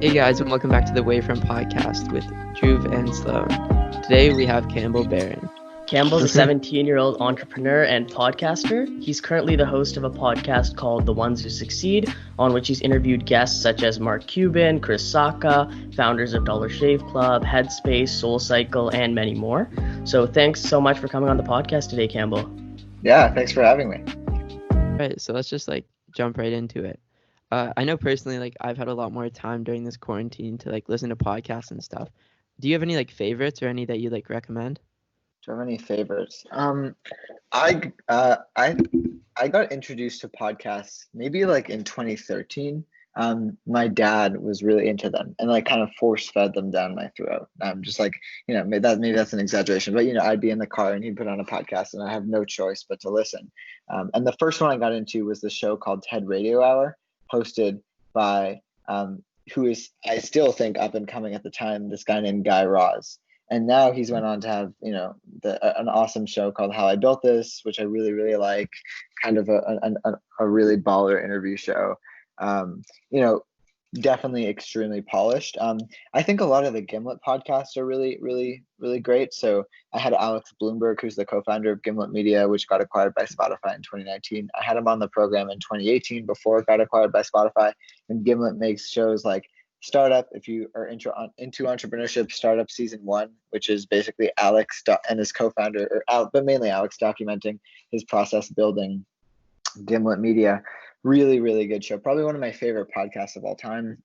Hey guys, and welcome back to the Wavefront podcast with Dhruv and Sloan. Today we have Campbell Barron. Campbell's a 17-year-old entrepreneur and podcaster. He's currently the host of a podcast called The Ones Who Succeed, on which he's interviewed guests such as Mark Cuban, Chris Sacca, founders of Dollar Shave Club, Headspace, SoulCycle, and many more. So thanks so much for coming on the podcast today, Campbell. Yeah, thanks for having me. Right, so let's just jump right into it. I know personally, I've had a lot more time during this quarantine to listen to podcasts and stuff. Do you have any favorites or any that you recommend? Do you have any favorites? I got introduced to podcasts maybe in 2013. My dad was really into them and kind of force fed them down my throat. Just maybe that's an exaggeration, but I'd be in the car and he'd put on a podcast and I have no choice but to listen. And the first one I got into was the show called TED Radio Hour, hosted by who is, I still think, up and coming at the time, this guy named Guy Raz. And now he's went on to have, an awesome show called How I Built This, which I really, really like, kind of a really baller interview show. Definitely extremely polished. I think a lot of the Gimlet podcasts are really, really, really great. So I had Alex Bloomberg, who's the co-founder of Gimlet Media, which got acquired by Spotify in 2019. I had him on the program in 2018 before it got acquired by Spotify. And Gimlet makes shows like Startup, if you are into entrepreneurship, Startup Season 1, which is basically Alex and his co-founder, but mainly Alex, documenting his process building Gimlet Media. Really, really good show. Probably one of my favorite podcasts of all time.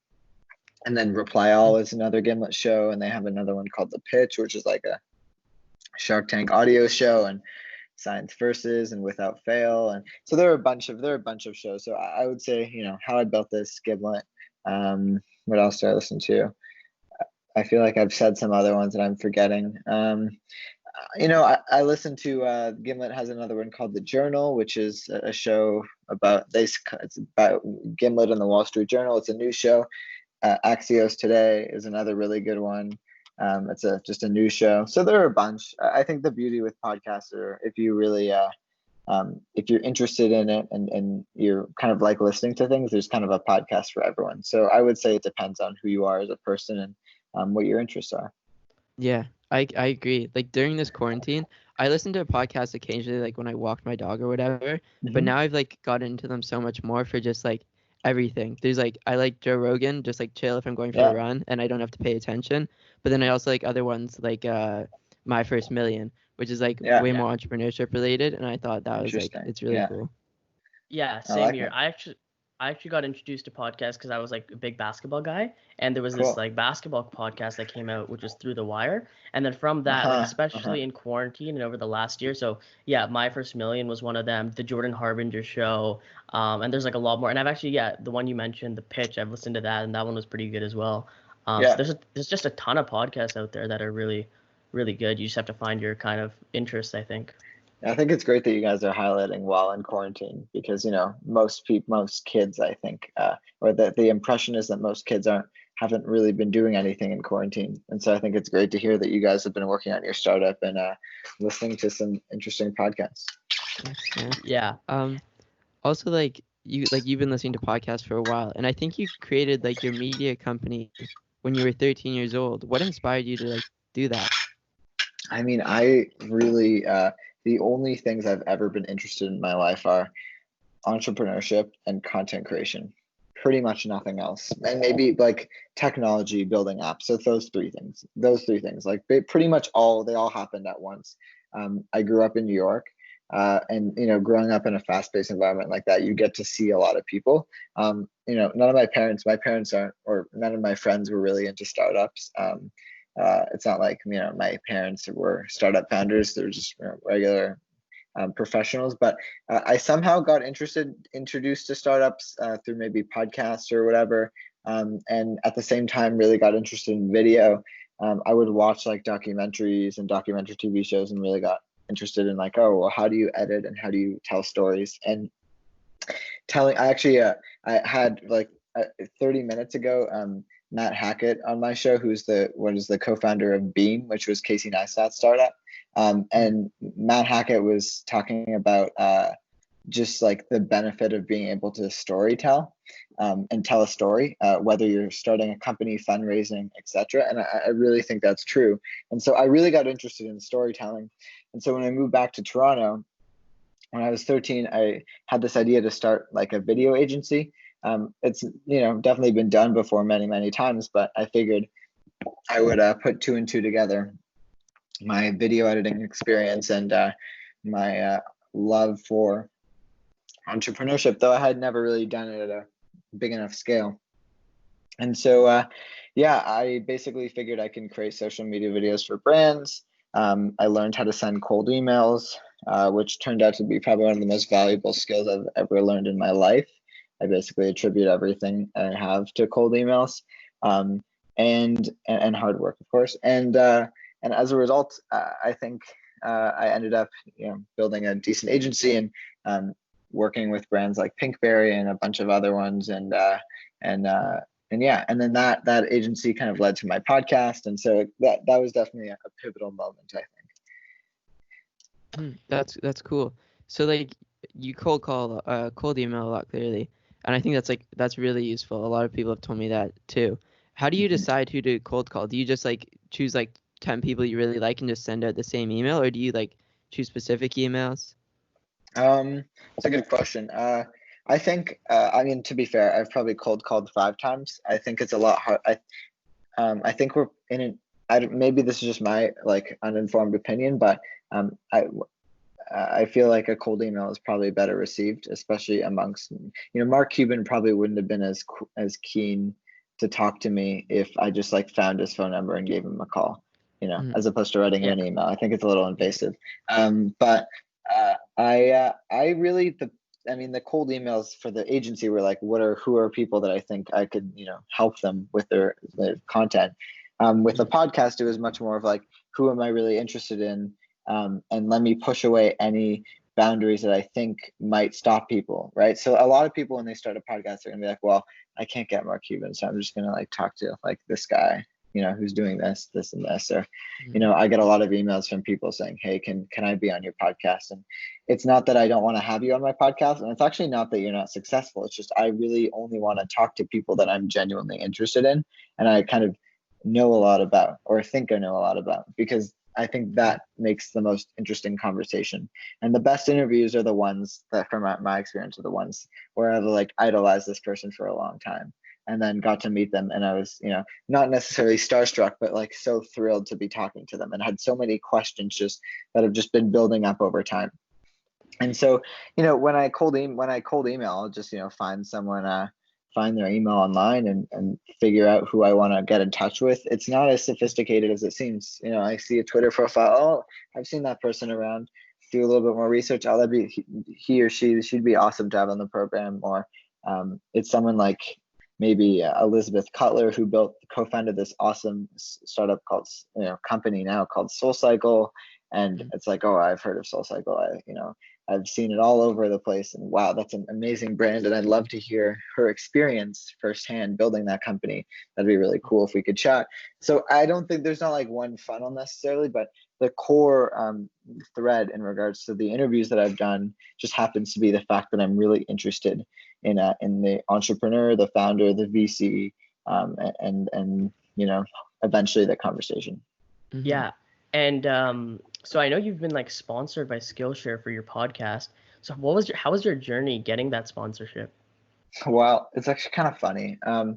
And then Reply All is another Gimlet show, and they have another one called The Pitch, which is like a Shark Tank audio show, and Science Versus and Without Fail. And so there are a bunch of shows. So I would say, How I Built This, Gimlet. What else do I listen to? I feel like I've said some other ones that I'm forgetting. I listen to Gimlet has another one called The Journal, which is a show it's about Gimlet and the Wall Street Journal. It's a new show. Axios Today is another really good one. It's just a new show. So there are a bunch. I think the beauty with podcasts are if you really if you're interested in it and you're kind of listening to things, there's kind of a podcast for everyone. So I would say it depends on who you are as a person and what your interests are. Yeah, I agree. During this quarantine, I listen to a podcast occasionally, when I walk my dog or whatever. Mm-hmm. But now I've got into them so much more for just everything. There's I like Joe Rogan, just chill if I'm going for a run and I don't have to pay attention. But then I also like other ones My First Million, which is more entrepreneurship related, and I thought that was it's really cool. Yeah, same here. I actually got introduced to podcasts because I was a big basketball guy, and there was this basketball podcast that came out, which was Through the Wire, and then from that, especially in quarantine and over the last year. So yeah, My First Million was one of them. The Jordan Harbinger show, and there's a lot more. And I've actually the one you mentioned, The Pitch, I've listened to that, and that one was pretty good as well. So there's just a ton of podcasts out there that are really, really good. You just have to find your kind of interests, I think. I think it's great that you guys are highlighting while in quarantine because, most kids, I think, or that the impression is that most kids haven't really been doing anything in quarantine. And so I think it's great to hear that you guys have been working on your startup and listening to some interesting podcasts. Yeah. Also, you've been listening to podcasts for a while, and I think you created your media company when you were 13 years old. What inspired you to do that? I mean, I really the only things I've ever been interested in my life are entrepreneurship and content creation. Pretty much nothing else. And maybe technology, building apps. So those three things. Pretty much they all happened at once. I grew up in New York. And growing up in a fast-paced environment like that, you get to see a lot of people. None of my parents aren't, or none of my friends were really into startups. It's not like my parents were startup founders; they're just regular professionals. But I somehow got introduced to startups through maybe podcasts or whatever, and at the same time really got interested in video. I would watch documentaries and documentary TV shows, and really got interested in how do you edit and how do you tell stories and telling. I had 30 minutes ago. Matt Hackett on my show, who's the co-founder of Beam, which was Casey Neistat's startup. And Matt Hackett was talking about just like the benefit of being able to storytell and tell a story, whether you're starting a company, fundraising, etc. And I really think that's true. And so I really got interested in storytelling. And so when I moved back to Toronto, when I was 13, I had this idea to start like a video agency. It's, definitely been done before many, many times, but I figured I would put two and two together, my video editing experience and my love for entrepreneurship, though I had never really done it at a big enough scale. And so, I basically figured I can create social media videos for brands. I learned how to send cold emails, which turned out to be probably one of the most valuable skills I've ever learned in my life. I basically attribute everything I have to cold emails, and hard work, of course. And as a result, I think I ended up, building a decent agency and working with brands like Pinkberry and a bunch of other ones, and then that agency kind of led to my podcast, and so that was definitely a pivotal moment, I think. That's cool. So like you cold email a lot, clearly, and I think that's really useful. A lot of people have told me that too. How do you decide who to cold call? Do you just like choose like 10 people you really like and just send out the same email, or do you like choose specific emails? That's a good question. I think, to be fair, I've probably cold called 5 times. I think it's a lot hard. I think we're in maybe this is just my like uninformed opinion, but I feel like a cold email is probably better received, especially amongst, Mark Cuban probably wouldn't have been as keen to talk to me if I just like found his phone number and gave him a call, as opposed to writing an email. I think it's a little invasive. But I really, the cold emails for the agency were like, who are people that I think I could, help them with their content. With the podcast, it was much more of like, who am I really interested in? And let me push away any boundaries that I think might stop people, right? So a lot of people, when they start a podcast, they're gonna be like, well, I can't get Mark Cuban, so I'm just gonna like talk to like this guy, who's doing this and this, or, I get a lot of emails from people saying, hey, can I be on your podcast? And it's not that I don't want to have you on my podcast, and it's actually not that you're not successful. It's just I really only want to talk to people that I'm genuinely interested in, and I kind of know a lot about, or think I know a lot about, because I think that makes the most interesting conversation. And the best interviews are the ones that, from my experience, are the ones where I've like idolized this person for a long time and then got to meet them. And I was, not necessarily starstruck, but like so thrilled to be talking to them, and had so many questions just that have just been building up over time. And so, when I cold email, I'll just, find someone, find their email online and figure out who I want to get in touch with. It's not as sophisticated as it seems. I see a Twitter profile. Oh, I've seen that person around. Do a little bit more research. Oh, that'd be he or she'd be awesome to have on the program. Or it's someone like maybe Elizabeth Cutler, who co-founded this awesome startup called, company now called SoulCycle. And it's like, oh, I've heard of SoulCycle. I've seen it all over the place, and wow, that's an amazing brand. And I'd love to hear her experience firsthand building that company. That'd be really cool if we could chat. So I don't think there's not like one funnel necessarily, but the core thread in regards to the interviews that I've done just happens to be the fact that I'm really interested in the entrepreneur, the founder, the VC, and eventually the conversation. Yeah. And so I know you've been like sponsored by Skillshare for your podcast. So how was your journey getting that sponsorship? Well, it's actually kind of funny. I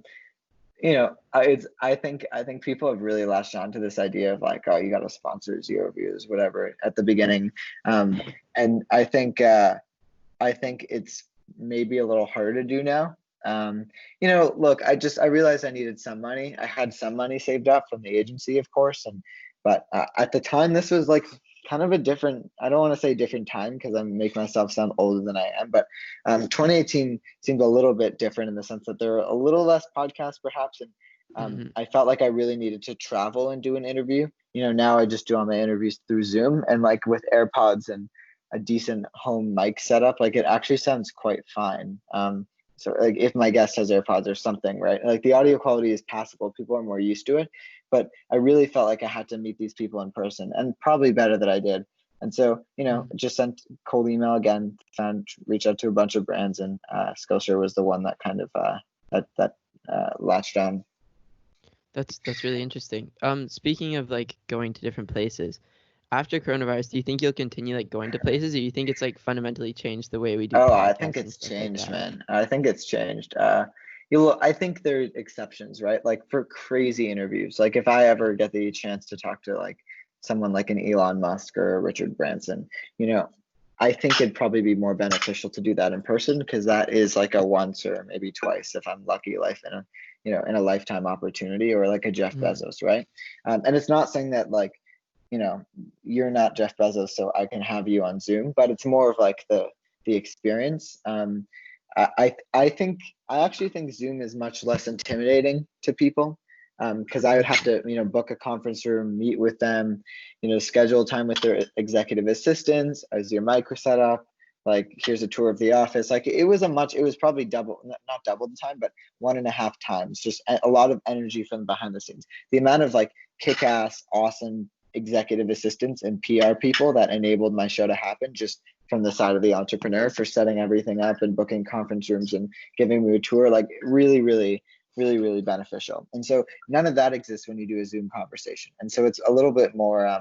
think people have really latched on to this idea of like, oh, you got to sponsor zero views, whatever, at the beginning. And I think it's maybe a little harder to do now. Look, I realized I needed some money. I had some money saved up from the agency, of course, but at the time, this was like kind of a different, I don't want to say different time because I make myself sound older than I am, but 2018 seemed a little bit different in the sense that there were a little less podcasts perhaps. And I felt like I really needed to travel and do an interview. Now I just do all my interviews through Zoom, and like with AirPods and a decent home mic setup, like it actually sounds quite fine. So like if my guest has AirPods or something, right? Like the audio quality is passable. People are more used to it. But I really felt like I had to meet these people in person, and probably better that I did. And so, just sent cold email again, reached out to a bunch of brands, and Skillshare was the one that kind of latched on. That's really interesting. Speaking of like going to different places, after coronavirus, do you think you'll continue like going to places, or you think it's like fundamentally changed the way we do podcasts? I think it's changed, man. I think it's changed. I think there's exceptions, right? Like for crazy interviews, like if I ever get the chance to talk to like someone like an Elon Musk or a Richard Branson, I think it'd probably be more beneficial to do that in person, because that is like a once or maybe twice, if I'm lucky, in a lifetime opportunity, or like a Jeff Bezos, right? And it's not saying that like, you're not Jeff Bezos, so I can have you on Zoom, but it's more of like the experience. I actually think Zoom is much less intimidating to people, because I would have to, book a conference room, meet with them, schedule time with their executive assistants. Is your mic set up? Like, here's a tour of the office. Like, it was probably double, not double the time, but 1.5 times. Just a lot of energy from behind the scenes. The amount of like kick-ass, awesome executive assistants and PR people that enabled my show to happen, just from the side of the entrepreneur, for setting everything up and booking conference rooms and giving me a tour, like really, really, really, really beneficial. And so none of that exists when you do a Zoom conversation. And so it's a little bit more,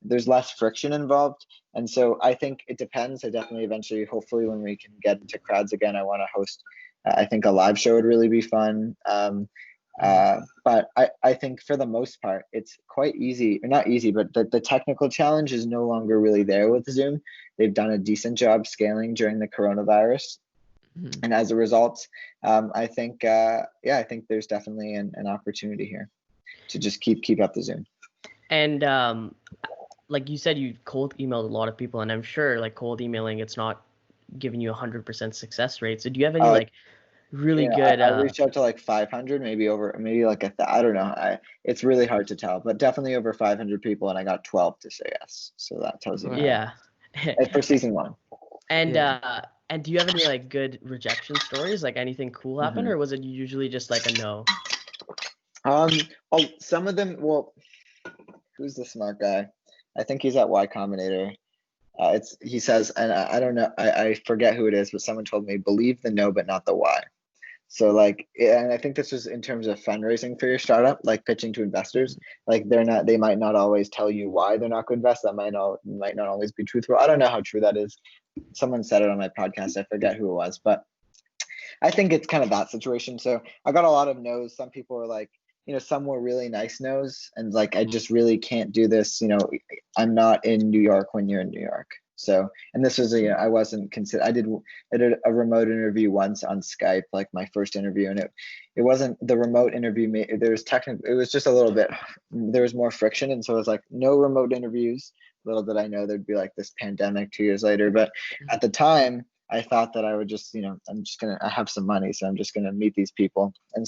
there's less friction involved. And so I think it depends. I definitely eventually, hopefully when we can get into crowds again, I want to host, I think a live show would really be fun. But I think for the most part, it's quite easy, or not easy, but the technical challenge is no longer really there with Zoom. They've done a decent job scaling during the coronavirus. And as a result, I think there's definitely an opportunity here to just keep up the Zoom. And like you said, you cold emailed a lot of people, and I'm sure like cold emailing, it's not giving you 100% success rate. So do you have any really good? I reached out to like 500, maybe like I don't know. It's really hard to tell, but definitely over 500 people, and I got 12 to say yes. So that tells you. Yeah. It's for season 1. And and do you have any like good rejection stories? Like anything cool happen, or was it usually just like a no? Some of them. Well, who's the smart guy? I think he's at Y Combinator. He says, and I don't know, I forget who it is, but someone told me, believe the no, but not the why. So like, and I think this was in terms of fundraising for your startup, like pitching to investors. Like they might not always tell you why they're not going to invest. That might not always be truthful. I don't know how true that is. Someone said it on my podcast. I forget who it was, but I think it's kind of that situation. So I got a lot of no's. Some people were like, some were really nice no's, and like, I just really can't do this. I'm not in New York when you're in New York. So, and this was I wasn't considered. I did a remote interview once on Skype, like my first interview, and it wasn't the remote interview. There was it was just a little bit. There was more friction, and so it was like no remote interviews. Little did I know there'd be like this pandemic 2 years later. But at the time, I thought that I would just, I have some money, so I'm just gonna meet these people. And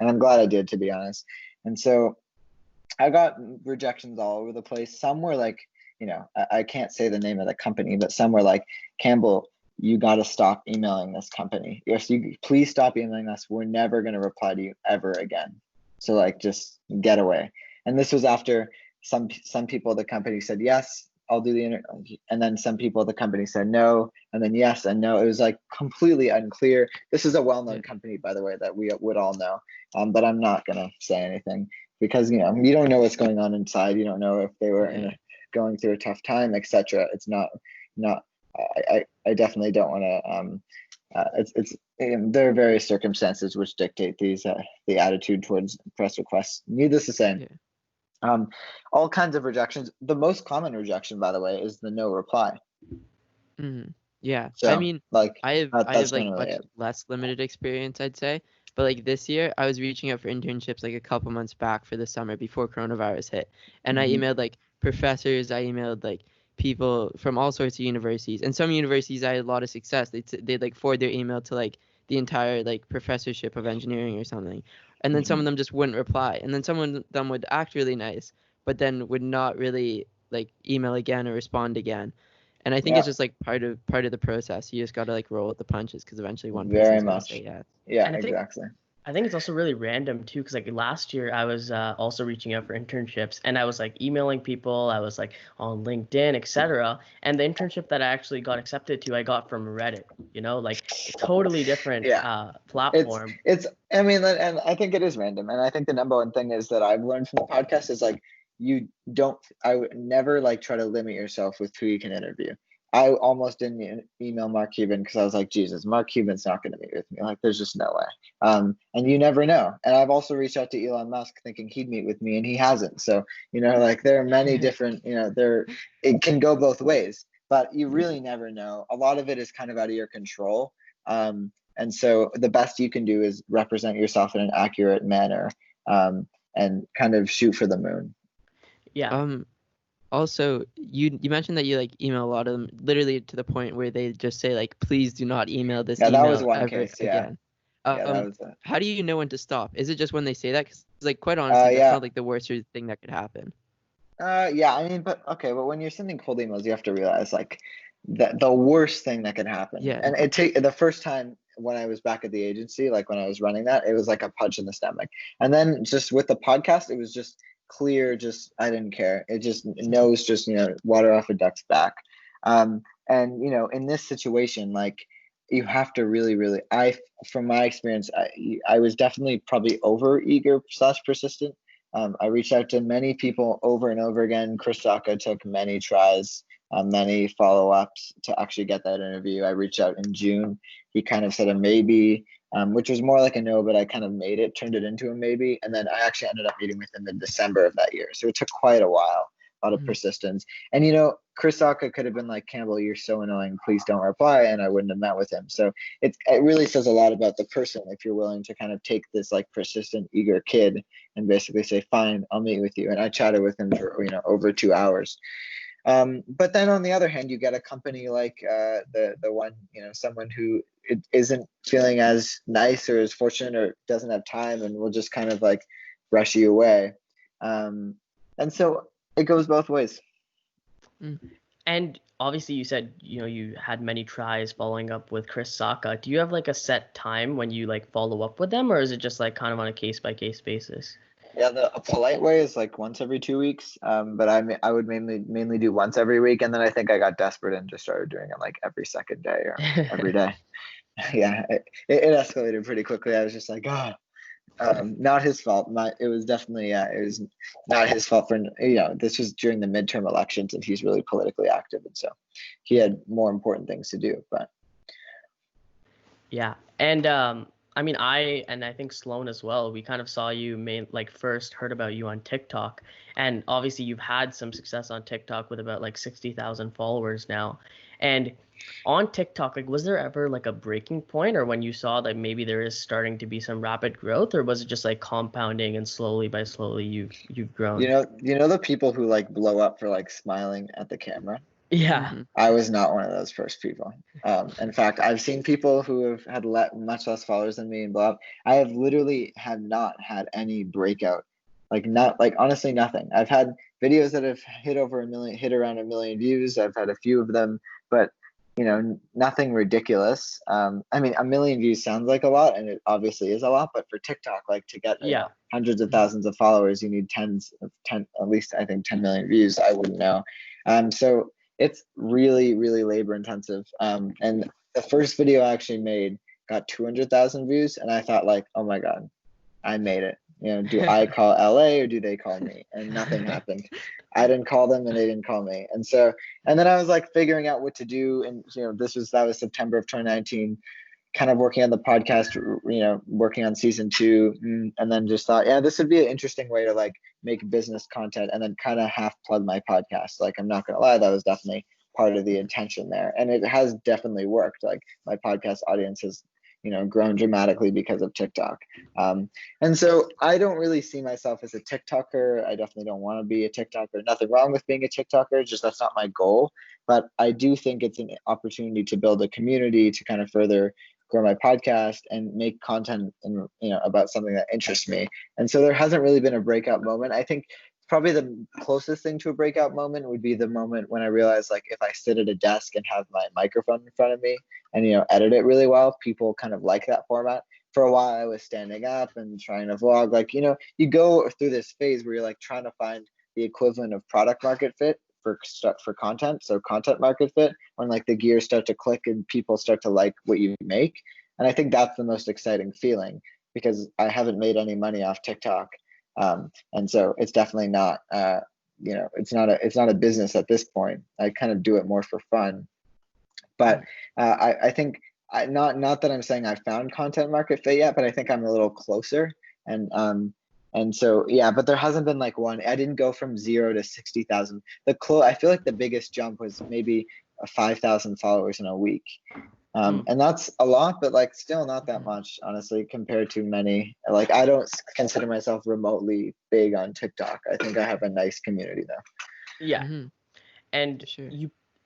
I'm glad I did, to be honest. And so I got rejections all over the place. Some were like, I can't say the name of the company, but some were like, Campbell, you got to stop emailing this company. Yes, please stop emailing us. We're never going to reply to you ever again. So like, just get away. And this was after some people at the company said, yes, I'll do the interview. And then some people at the company said no, and then yes and no. It was like completely unclear. This is a well-known company, by the way, that we would all know. But I'm not going to say anything, because, you don't know what's going on inside. You don't know if they were going through a tough time, etc. It's not, I definitely don't want to, there are various circumstances which dictate the attitude towards press requests. Needless to say, all kinds of rejections. The most common rejection, by the way, is the no reply. Yeah. So, I mean, like, I have like much less limited experience, I'd say. But like this year, I was reaching out for internships like a couple months back for the summer before coronavirus hit. And I emailed like professors, I emailed like people from all sorts of universities. And some universities I had a lot of success. They'd like forward their email to like the entire like professorship of engineering or something. And then some of them just wouldn't reply. And then some of them would act really nice, but then would not really like email again or respond again. And I think it's just like part of the process. You just got to like roll with the punches, because eventually one person's going to say yes. Yeah, exactly. I think it's also really random too, because like last year I was also reaching out for internships, and I was like emailing people, I was like on LinkedIn, etc. And the internship that I actually got accepted to, I got from Reddit. Like totally different platform. It's I mean, and I think it is random, and I think the number one thing is that I've learned from the podcast is like I would never like try to limit yourself with who you can interview. I almost didn't email Mark Cuban because I was like, Jesus, Mark Cuban's not going to meet with me. Like, there's just no way. And you never know. And I've also reached out to Elon Musk thinking he'd meet with me, and he hasn't. So, like there are many different, it can go both ways, but you really never know. A lot of it is kind of out of your control. And so the best you can do is represent yourself in an accurate manner, and kind of shoot for the moon. Yeah. Also, you mentioned that you like email a lot of them, literally to the point where they just say like, please do not email this email that was one ever case, again. That was how do you know when to stop? Is it just when they say that? Because like quite honestly, that's not like the worst thing that could happen. Yeah, I mean, but when you're sending cold emails, you have to realize like the worst thing that could happen. Yeah. And the first time when I was back at the agency, like when I was running that, it was like a punch in the stomach. And then just with the podcast, it was just clear, just I didn't care. It just knows just water off a duck's back. And in this situation, like you have to really from my experience, I was definitely probably over eager / persistent. I reached out to many people over and over again. Chris Sacca took many tries, many follow-ups to actually get that interview. I reached out in June. He kind of said a maybe, which was more like a no, but I kind of turned it into a maybe. And then I actually ended up meeting with him in December of that year. So it took quite a while, a lot of persistence. And, Chris Sacca could have been like, Campbell, you're so annoying, please don't reply. And I wouldn't have met with him. So it really says a lot about the person if you're willing to kind of take this like persistent, eager kid and basically say, fine, I'll meet with you. And I chatted with him for, over 2 hours. But then on the other hand, you get a company like the one, someone who isn't feeling as nice or as fortunate or doesn't have time and will just kind of like brush you away. And so it goes both ways. And obviously you said, you had many tries following up with Chris Sacca. Do you have like a set time when you like follow up with them, or is it just like kind of on a case by case basis? Yeah, a polite way is like once every 2 weeks. But I would mainly do once every week, and then I think I got desperate and just started doing it like every second day or every day. Yeah, it escalated pretty quickly. I was just like, not his fault. It was definitely it was not his fault for this was during the midterm elections and he's really politically active, and so he had more important things to do. But yeah, and I mean, I think Sloan as well. We kind of saw you first heard about you on TikTok, and obviously you've had some success on TikTok with about like 60,000 followers now. And on TikTok, like, was there ever like a breaking point, or when you saw that maybe there is starting to be some rapid growth, or was it just like compounding and slowly you've grown? The people who like blow up for like smiling at the camera. Yeah. I was not one of those first people. In fact, I've seen people who have had much less followers than me and blow up. I have literally not had any breakout, honestly nothing. I've had videos that have hit around 1 million views. I've had a few of them, but nothing ridiculous. I mean, 1 million views sounds like a lot, and it obviously is a lot. But for TikTok, like to get hundreds of thousands of followers, you need at least I think 10 million views. I wouldn't know. So it's really, really labor intensive. And the first video I actually made got 200,000 views, and I thought like, oh my God, I made it. Do I call LA or do they call me? And nothing happened. I didn't call them and they didn't call me. And then I was like figuring out what to do. And that was September of 2019, kind of working on the podcast, working on season 2, and then just thought, this would be an interesting way to like make business content and then kind of half plug my podcast. Like, I'm not gonna lie, that was definitely part of the intention there, and it has definitely worked. Like, my podcast audience has grown dramatically because of TikTok. And so I don't really see myself as a TikToker. I definitely don't want to be a TikToker. Nothing wrong with being a TikToker, just that's not my goal. But I do think it's an opportunity to build a community to kind of further grow my podcast and make content about something that interests me. And so there hasn't really been a breakout moment. I think probably the closest thing to a breakout moment would be the moment when I realized, like, if I sit at a desk and have my microphone in front of me and edit it really well, people kind of like that format. for a while I was standing up and trying to vlog. Like, you know, you go through this phase where you're like trying to find the equivalent of product market fit for content. So content market fit, when like the gears start to click and people start to like what you make. And I think that's the most exciting feeling, because I haven't made any money off TikTok. And so it's definitely not, you know, it's not a business at this point. I kind of do it more for fun. But I think not that I'm saying I found content market fit yet, but I think I'm a little closer. And so, yeah, but there hasn't been like one. I didn't go from 0 to 60,000. I feel like the biggest jump was maybe 5,000 followers in a week. And that's a lot, but like still not that much, honestly, compared to many. Like, I don't consider myself remotely big on TikTok. I think I have a nice community though. Yeah. And sure.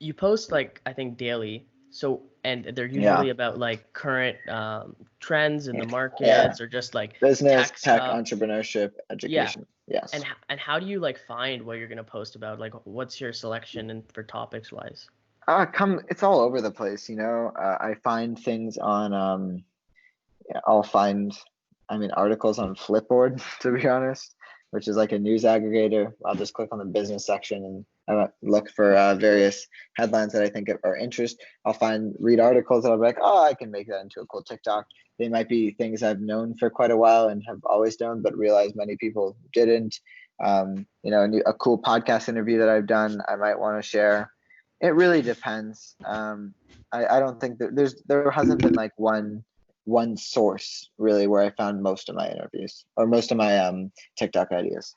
You post like, I think, daily. So, and they're usually about like current trends in the markets or just like business, tech, entrepreneurship, education. Yes. And how do you like find what you're gonna post about? Like, what's your selection and for topics wise? It's all over the place, you know. I find things on I'll find articles on Flipboard, to be honest, which is like a news aggregator. I'll just click on the business section and I look for various headlines that I think are interest. I'll read articles that I'll be like, oh, I can make that into a cool TikTok. They might be things I've known for quite a while and have always done, but realized many people didn't. You know, a cool podcast interview that I've done, I might want to share. It really depends. I don't think that there hasn't been like one source really where I found most of my interviews or most of my TikTok ideas.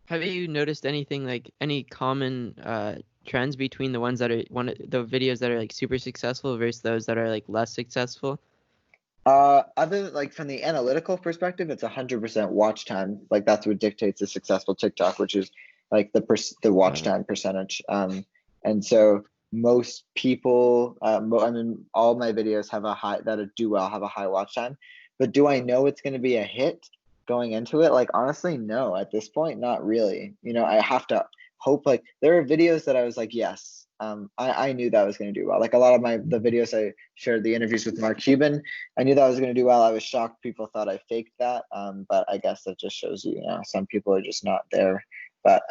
Have you noticed anything, like any common trends between the ones that are the videos that are like super successful versus those that are like less successful? Other than like from the analytical perspective, it's 100% watch time. Like that's what dictates a successful TikTok, which is like the watch time percentage. And so most people, all my videos have have a high watch time, but do I know it's going to be a hit going into it? Like, honestly, no, at this point, not really. You know, I have to hope. Like, there are videos that I was like, yes, I knew that was going to do well. Like a lot of the videos I shared, the interviews with Mark Cuban, I knew that was going to do well. I was shocked people thought I faked that. But I guess that just shows you know, some people are just not there. But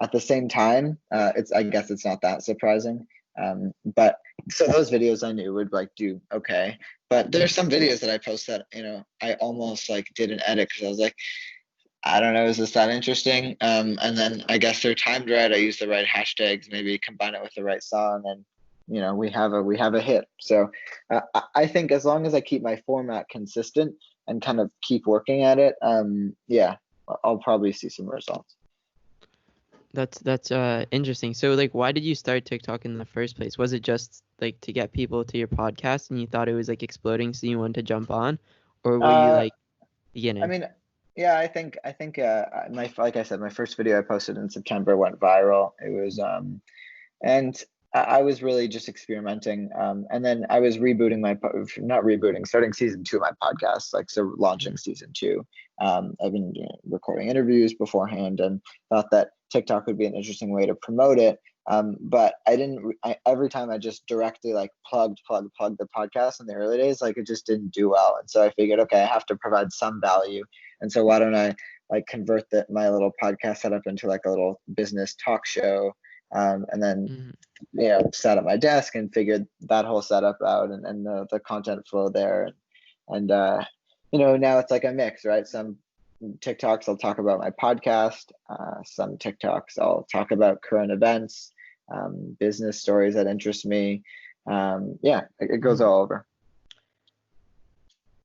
at the same time, I guess it's not that surprising. But so those videos I knew would like do okay. But there's some videos that I post that, you know, I almost like did an edit because I was like, I don't know, is this that interesting? And then I guess they're timed right. I use the right hashtags, maybe combine it with the right song, and you know, we have a hit. So I think as long as I keep my format consistent and kind of keep working at it, yeah, I'll probably see some results. That's interesting. So like, why did you start TikTok in the first place? Was it just like to get people to your podcast and you thought it was like exploding, so you wanted to jump on, or were you like beginning? I mean, yeah, I think like I said, my first video I posted in September went viral. It was and I was really just experimenting. And then I was starting season 2 of my podcast, like so launching season 2. I've been recording interviews beforehand and thought that TikTok would be an interesting way to promote it. But every time I just directly like plugged the podcast in the early days, like it just didn't do well. And so I figured, okay, I have to provide some value. And so why don't I like convert my little podcast setup into like a little business talk show? And then, you know, sat at my desk and figured that whole setup out and the content flow there. And, you know, now it's like a mix, right? Some TikToks I'll talk about my podcast. Some TikToks I'll talk about current events, business stories that interest me. Yeah, it goes all over.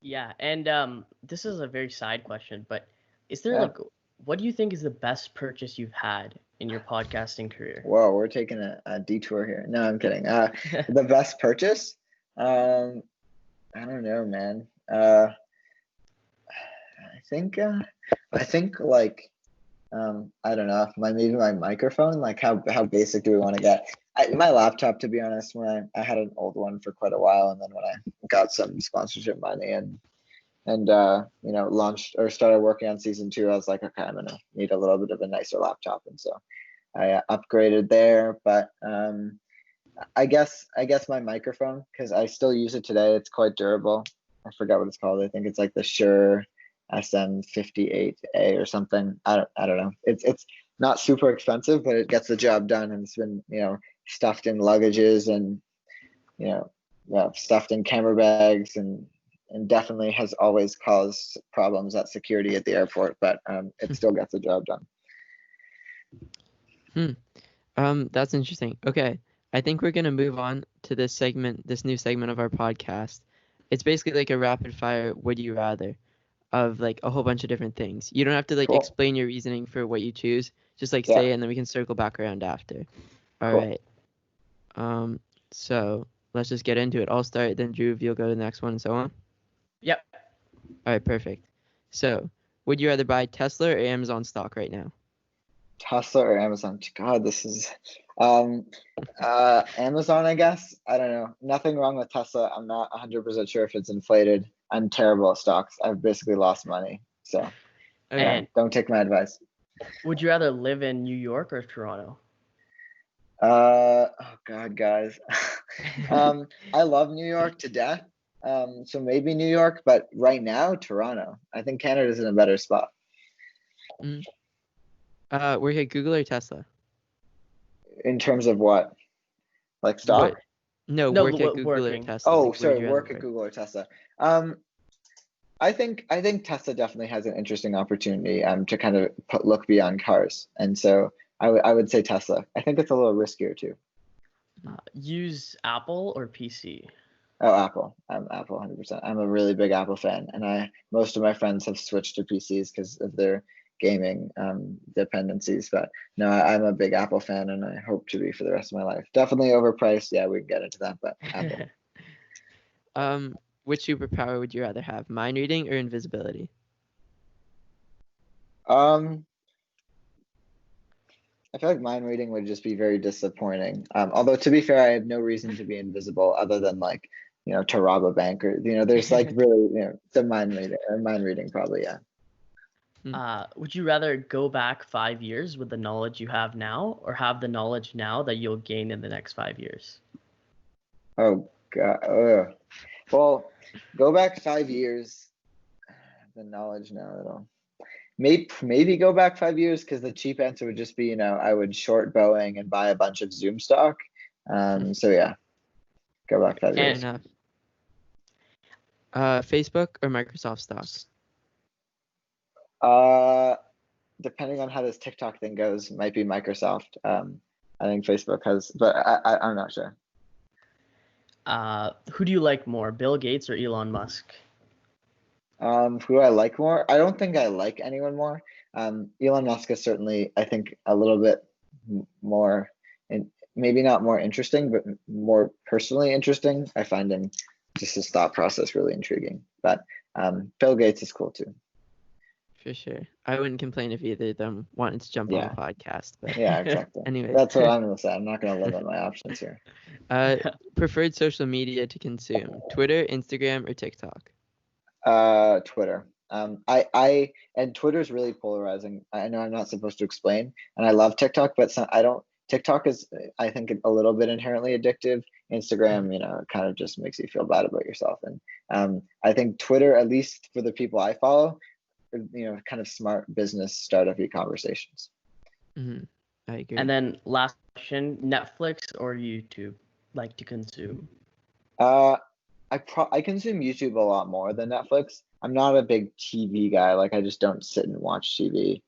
Yeah, and this is a very side question, but is there like, what do you think is the best purchase you've had in your podcasting career? Whoa, we're taking a detour here. No, I'm kidding. The best purchase? I don't know, man. I think like I don't know, maybe my microphone. Like how basic do we want to get? My laptop, to be honest, when I had an old one for quite a while, and then when I got some sponsorship money and you know, launched or started working on season 2, I was like, okay, I'm gonna need a little bit of a nicer laptop, and so I upgraded there. But I guess my microphone, because I still use it today. It's quite durable. I forgot what it's called. I think it's like the Shure SM58A or something. I don't know. It's not super expensive, but it gets the job done, and it's been, stuffed in luggages and, stuffed in camera bags, and definitely has always caused problems at security at the airport, but it still gets the job done. That's interesting. Okay, I think we're gonna move on to this new segment of our podcast. It's basically like a rapid fire would you rather of like a whole bunch of different things. You don't have to like Cool. explain your reasoning for what you choose. Just like Yeah. say it, and then we can circle back around after. All Cool. right. So let's just get into it. I'll start, then Drew, you'll go to the next one, and so on. Yep. All right, perfect. So, would you rather buy Tesla or Amazon stock right now? Tesla or Amazon? God, this is Amazon, I guess. I don't know. Nothing wrong with Tesla. I'm not 100% sure if it's inflated. I'm terrible at stocks. I've basically lost money. So And don't take my advice. would you rather live in New York or Toronto? Oh God, guys. I love New York to death. So maybe New York, but right now, Toronto. I think Canada's in a better spot. We're here, Google or Tesla? In terms of what? Like stock? What? No, work at Google working. or Tesla. Oh, like, sorry, work at Google or Tesla. I think Tesla definitely has an interesting opportunity to kind of look beyond cars, and so I would say Tesla. I think it's a little riskier too. Use Apple or PC? Oh, Apple. I'm Apple 100%. I'm a really big Apple fan, and most of my friends have switched to PCs because of their gaming dependencies. But no, I'm a big Apple fan, and I hope to be for the rest of my life. Definitely overpriced. Yeah, we can get into that, but Apple. Which superpower would you rather have, mind reading or invisibility? I feel like mind reading would just be very disappointing. Although to be fair, I have no reason to be invisible other than like, to rob a bank or, there's like really, some mind reading probably, yeah. Would you rather go back 5 years with the knowledge you have now, or have the knowledge now that you'll gain in the next 5 years? Oh God. Well, go back 5 years. The knowledge now that'll maybe go back 5 years, because the cheap answer would just be, I would short Boeing and buy a bunch of Zoom stock. So yeah, go back 5 years. Enough. Facebook or Microsoft stocks? Depending on how this TikTok thing goes, might be Microsoft. I think Facebook has, but I'm not sure. Who do you like more, Bill Gates or Elon Musk? Who I like more? I don't think I like anyone more. Elon Musk is certainly, I think, a little bit more, and maybe not more interesting, but more personally interesting. I find him, just his thought process, really intriguing. But Bill Gates is cool too. For sure. I wouldn't complain if either of them wanted to jump on the podcast. But yeah, exactly. Anyway, that's what I'm gonna say. I'm not gonna limit my options here. Preferred social media to consume: Twitter, Instagram, or TikTok? Twitter. And Twitter's really polarizing. I know I'm not supposed to explain, and I love TikTok, but TikTok is, I think, a little bit inherently addictive. Instagram, kind of just makes you feel bad about yourself. And I think Twitter, at least for the people I follow, kind of smart business startup-y conversations. Mm-hmm. I agree. And then last question, Netflix or YouTube like to consume? I consume YouTube a lot more than Netflix. I'm not a big TV guy. Like, I just don't sit and watch TV.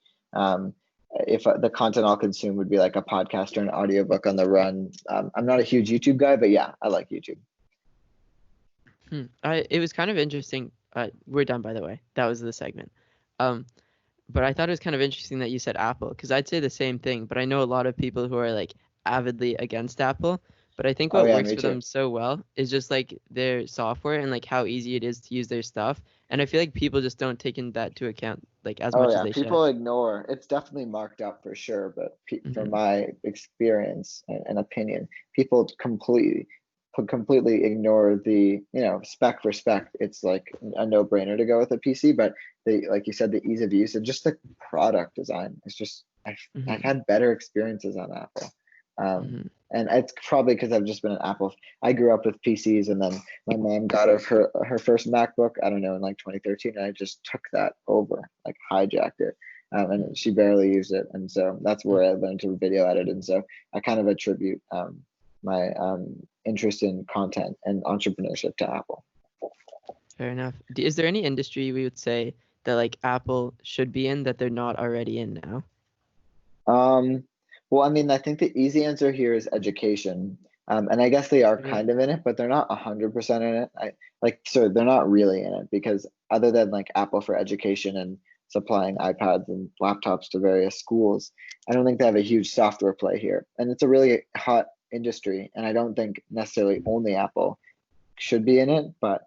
If the content I'll consume would be like a podcast or an audiobook on the run. I'm not a huge YouTube guy, but yeah, I like YouTube. It was kind of interesting. We're done, by the way. That was the segment. But I thought it was kind of interesting that you said Apple, because I'd say the same thing. But I know a lot of people who are like avidly against Apple. But I think what works for them so well is just like their software and like how easy it is to use their stuff. And I feel like people just don't take that to account like as much as they should. People ignore. It's definitely marked up for sure, but from my experience and opinion, people completely ignore the, spec for spec. It's like a no-brainer to go with a PC, but like you said, the ease of use and just the product design. It's just I've had better experiences on Apple. And it's probably because I've just been an Apple. I grew up with PCs, and then my mom got her first MacBook, I don't know, in like 2013, and I just took that over, like hijacked it. And she barely used it. And so that's where I learned to video edit. And so I kind of attribute my interest in content and entrepreneurship to Apple. Fair enough. Is there any industry we would say that like Apple should be in that they're not already in now? Well, I mean, I think the easy answer here is education. And I guess they are kind of in it, but they're not 100% in it. They're not really in it, because other than like Apple for education and supplying iPads and laptops to various schools, I don't think they have a huge software play here. And it's a really hot industry. And I don't think necessarily only Apple should be in it, but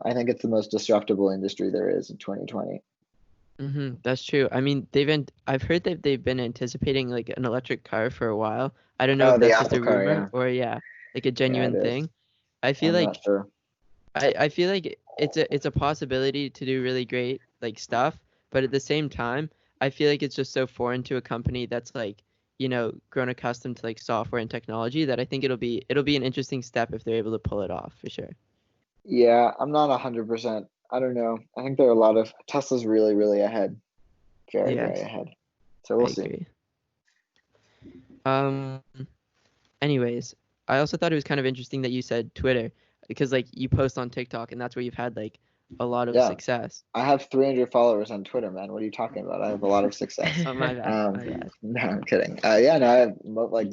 I think it's the most disruptive industry there is in 2020. That's true. I mean, I've heard that they've been anticipating like an electric car for a while. I don't know if that's just a rumor or like a genuine thing. I feel like sure. I feel like it's a possibility to do really great like stuff, but at the same time, I feel like it's just so foreign to a company that's like, grown accustomed to like software and technology, that I think it'll be an interesting step if they're able to pull it off, for sure. Yeah, I'm not 100%. I don't know. I think there are a lot of Tesla's really, really ahead. Very ahead. So we'll see. Anyways, I also thought it was kind of interesting that you said Twitter, because like you post on TikTok and that's where you've had like a lot of success. I have 300 followers on Twitter, man. What are you talking about? I have a lot of success. Oh, my bad. No, I'm kidding. I have like,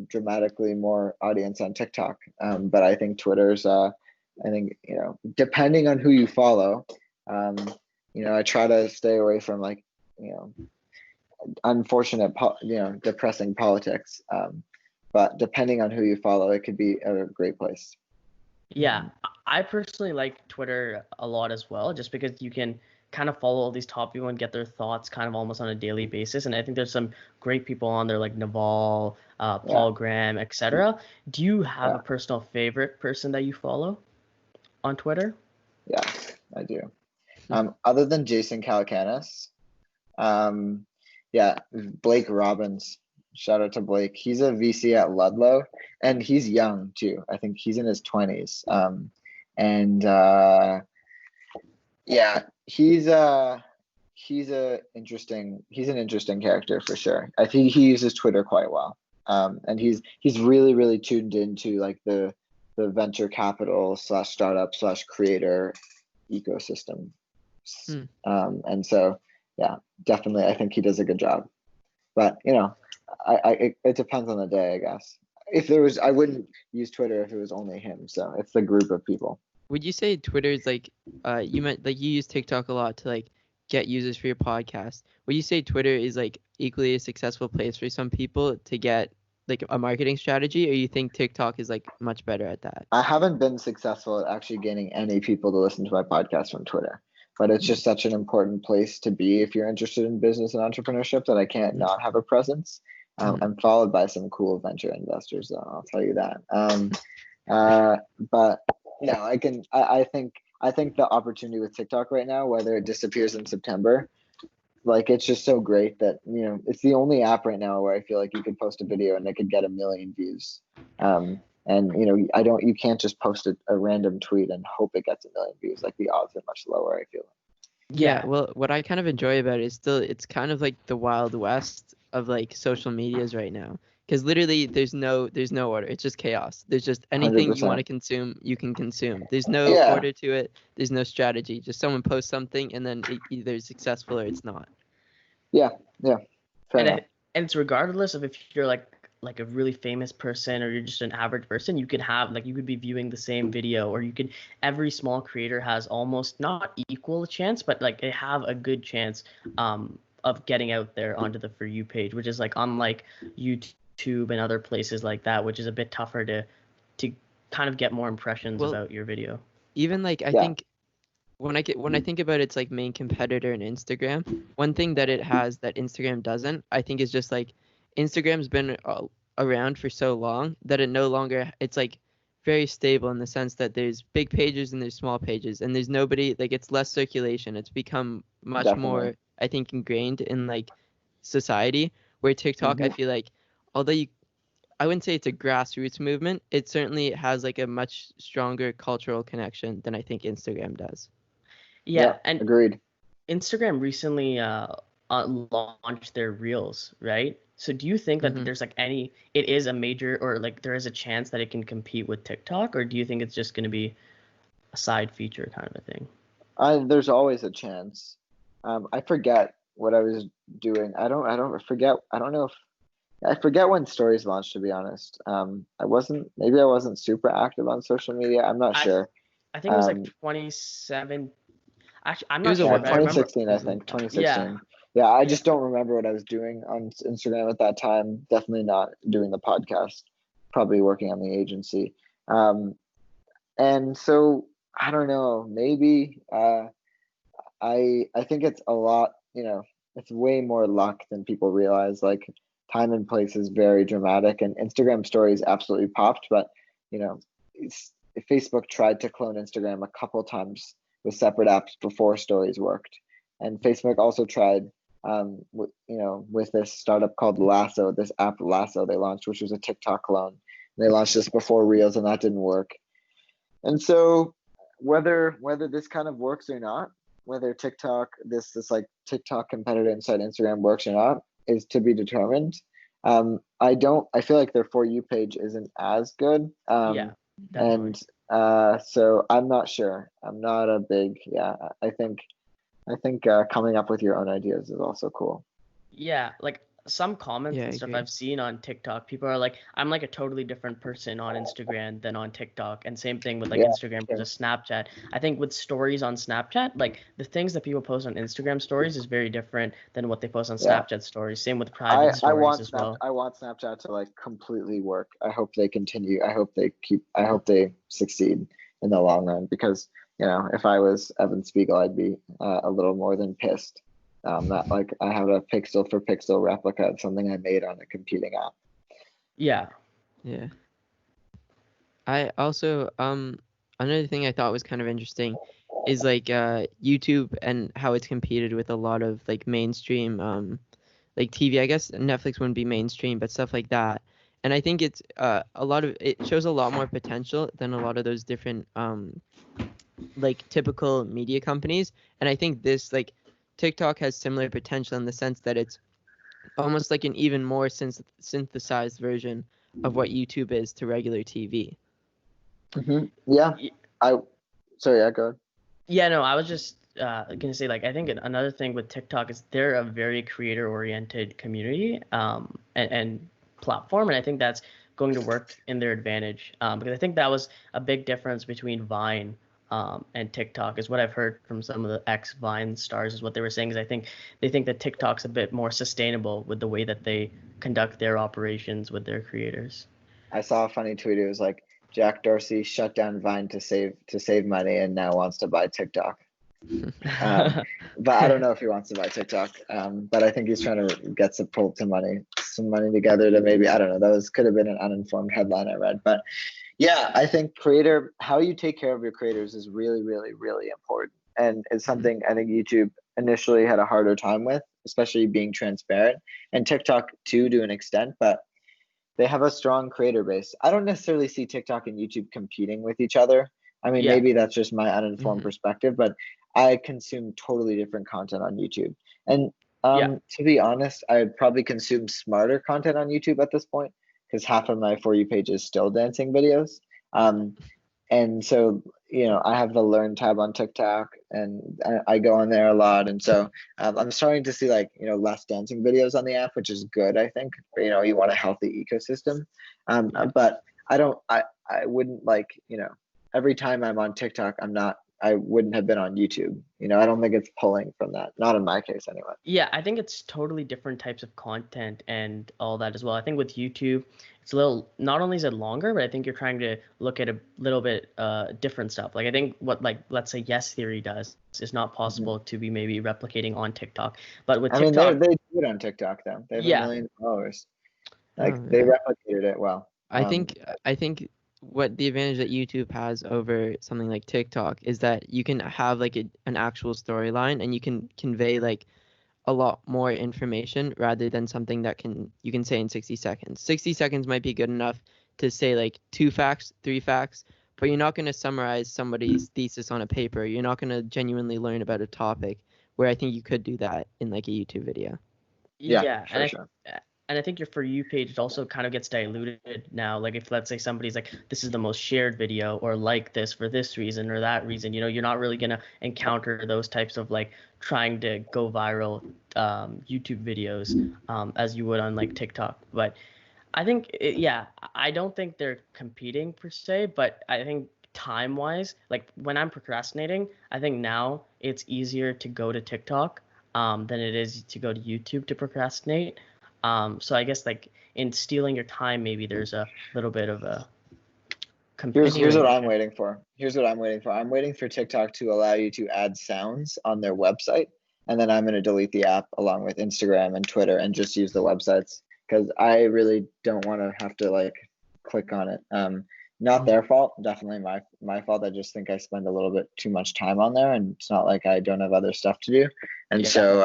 dramatically more audience on TikTok. But I think Twitter's depending on who you follow, I try to stay away from like, unfortunate, depressing politics. But depending on who you follow, it could be a great place. Yeah, I personally like Twitter a lot as well, just because you can kind of follow all these top people and get their thoughts kind of almost on a daily basis. And I think there's some great people on there like Naval, Paul Graham, etc. Do you have a personal favorite person that you follow on Twitter? Yeah, I do. Other than Jason Calacanis, Blake Robbins. Shout out to Blake. He's a VC at Ludlow, and he's young too. I think he's in his 20s. He's an interesting character for sure. I think he uses Twitter quite well. And he's really, really tuned into like the venture capital / startup / creator ecosystem. And so, definitely, I think he does a good job. But, it depends on the day, I guess. I wouldn't use Twitter if it was only him. So it's the group of people. Would you say Twitter is like, you use TikTok a lot to like get users for your podcast? Would you say Twitter is like equally a successful place for some people to get like a marketing strategy, or you think TikTok is like much better at that? I haven't been successful at actually getting any people to listen to my podcast from Twitter, but it's just such an important place to be if you're interested in business and entrepreneurship that I can't not have a presence. I'm followed by some cool venture investors, though, I'll tell you that. But no, I think the opportunity with TikTok right now, whether it disappears in September, like it's just so great that it's the only app right now where I feel like you could post a video and it could get 1 million views. And you can't just post a random tweet and hope it gets 1 million views. Like the odds are much lower, I feel. Yeah, well, what I kind of enjoy about it is it's kind of like the Wild West of like social medias right now, because literally there's no order. It's just chaos. There's just anything 100%. You want to consume, you can consume. There's no order to it. There's no strategy. Just someone posts something and then it either is successful or it's not. Yeah. And it's regardless of if you're like a really famous person or you're just an average person, you could be viewing the same video, or every small creator has almost not equal chance, but like they have a good chance of getting out there onto the For You page, which is like unlike YouTube and other places like that, which is a bit tougher to kind of get more impressions about your video. Even like I think when I think about its like main competitor in Instagram, one thing that it has that Instagram doesn't, I think, is just like Instagram's been around for so long that it's like very stable in the sense that there's big pages and there's small pages, and there's nobody, like it's less circulation. It's become much more, I think, ingrained in like society, where TikTok, I feel like, although I wouldn't say it's a grassroots movement. It certainly has like a much stronger cultural connection than I think Instagram does. Yeah, and agreed. Instagram recently launched their Reels, right? So do you think that there's like it is a major, or like there is a chance that it can compete with TikTok, or do you think it's just going to be a side feature kind of a thing? There's always a chance. I forget what I was doing. I forget when stories launched, to be honest. I wasn't super active on social media. I'm not sure. I think it was like 27. Actually, I'm not sure. sure. 2016, I think. 2016. Yeah, I just don't remember what I was doing on Instagram at that time. Definitely not doing the podcast. Probably working on the agency. And so I don't know. Maybe I think it's a lot. It's way more luck than people realize. Like, time and place is very dramatic, and Instagram stories absolutely popped. But Facebook tried to clone Instagram a couple times with separate apps before stories worked, and Facebook also tried with this startup called Lasso, this app Lasso they launched, which was a TikTok clone. They launched this before Reels, and that didn't work. And so whether this kind of works or not, whether TikTok, this like TikTok competitor inside Instagram works or not, is to be determined. I feel like their For You page isn't as good. Yeah, definitely. And so I'm not sure. I'm not a big, I think coming up with your own ideas is also cool. Yeah, like some comments and stuff I've seen on TikTok, people are like, I'm like a totally different person on Instagram than on TikTok. And same thing with like Instagram versus Snapchat. I think with stories on Snapchat, like the things that people post on Instagram stories is very different than what they post on Snapchat stories. Same with private stories as well. I want Snapchat to like completely work. I hope they continue. I hope they succeed in the long run, because if I was Evan Spiegel, I'd be a little more than pissed. That like I have a pixel for pixel replica of something I made on a competing app. Yeah. I also another thing I thought was kind of interesting is like YouTube and how it's competed with a lot of like mainstream like TV. I guess Netflix wouldn't be mainstream, but stuff like that. And I think it's it shows a lot more potential than a lot of those different like typical media companies. And I think this like TikTok has similar potential in the sense that it's almost like an even more synthesized version of what YouTube is to regular TV. Yeah. Sorry, go ahead. Yeah, no, I was just gonna say, like, I think another thing with TikTok is they're a very creator-oriented community and platform, and I think that's going to work in their advantage because I think that was a big difference between Vine and TikTok, is what I've heard from some of the ex-Vine stars, is what they were saying, is I think they think that TikTok's a bit more sustainable with the way that they conduct their operations with their creators. I saw a funny tweet. It was like, Jack Dorsey shut down Vine to save money and now wants to buy TikTok. But I don't know if he wants to buy TikTok. But I think he's trying to get some money together to maybe, I don't know, could have been an uninformed headline I read. But yeah, I think how you take care of your creators is really, really, really important. And it's something I think YouTube initially had a harder time with, especially being transparent, and TikTok too, to an extent, but they have a strong creator base. I don't necessarily see TikTok and YouTube competing with each other. I mean, maybe that's just my uninformed perspective, but I consume totally different content on YouTube. And to be honest, I would probably consume smarter content on YouTube at this point, because half of my For You page is still dancing videos. And so, I have the Learn tab on TikTok, and I go on there a lot. And so I'm starting to see less dancing videos on the app, which is good, I think. You want a healthy ecosystem. But I wouldn't every time I'm on TikTok, I wouldn't have been on YouTube. I don't think it's pulling from that. Not in my case, anyway. Yeah, I think it's totally different types of content and all that as well. I think with YouTube, it's a little, not only is it longer, but I think you're trying to look at a little bit different stuff. Like I think what let's say Yes Theory does is not possible to be maybe replicating on TikTok. But with TikTok, I mean, they do it on TikTok though. They have 1 million followers. They replicated it well. I think what the advantage that YouTube has over something like TikTok is that you can have like an actual storyline, and you can convey like a lot more information rather than something that you can say in 60 seconds. 60 seconds might be good enough to say like 2 facts, 3 facts, but you're not going to summarize somebody's thesis on a paper. You're not going to genuinely learn about a topic, where I think you could do that in like a YouTube video. Yeah, for sure. And I think your For You page also kind of gets diluted now. Like if let's say somebody's like, this is the most shared video, or like this for this reason or that reason, you're not really gonna encounter those types of like trying to go viral YouTube videos as you would on like TikTok. But I think I don't think they're competing per se, but I think time wise, like when I'm procrastinating, I think now it's easier to go to TikTok than it is to go to YouTube to procrastinate. So I guess like in stealing your time, maybe there's a little bit of a Here's what I'm waiting for. I'm waiting for TikTok to allow you to add sounds on their website, and then I'm going to delete the app along with Instagram and Twitter and just use the websites, because I really don't want to have to like click on it. Not their fault, definitely my fault. I just think I spend a little bit too much time on there, and it's not like I don't have other stuff to do. And so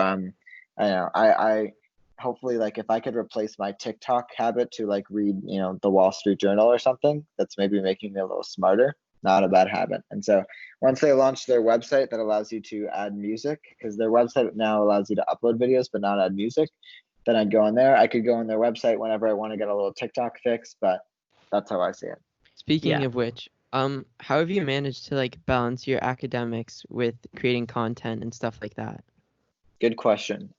I know I hopefully, like, if I could replace my TikTok habit to like read, the Wall Street Journal or something, that's maybe making me a little smarter. Not a bad habit. And so once they launch their website that allows you to add music, because their website now allows you to upload videos but not add music, then I'd go on there. I could go on their website whenever I want to get a little TikTok fix, but that's how I see it. Speaking of which, how have you managed to like balance your academics with creating content and stuff like that? Good question.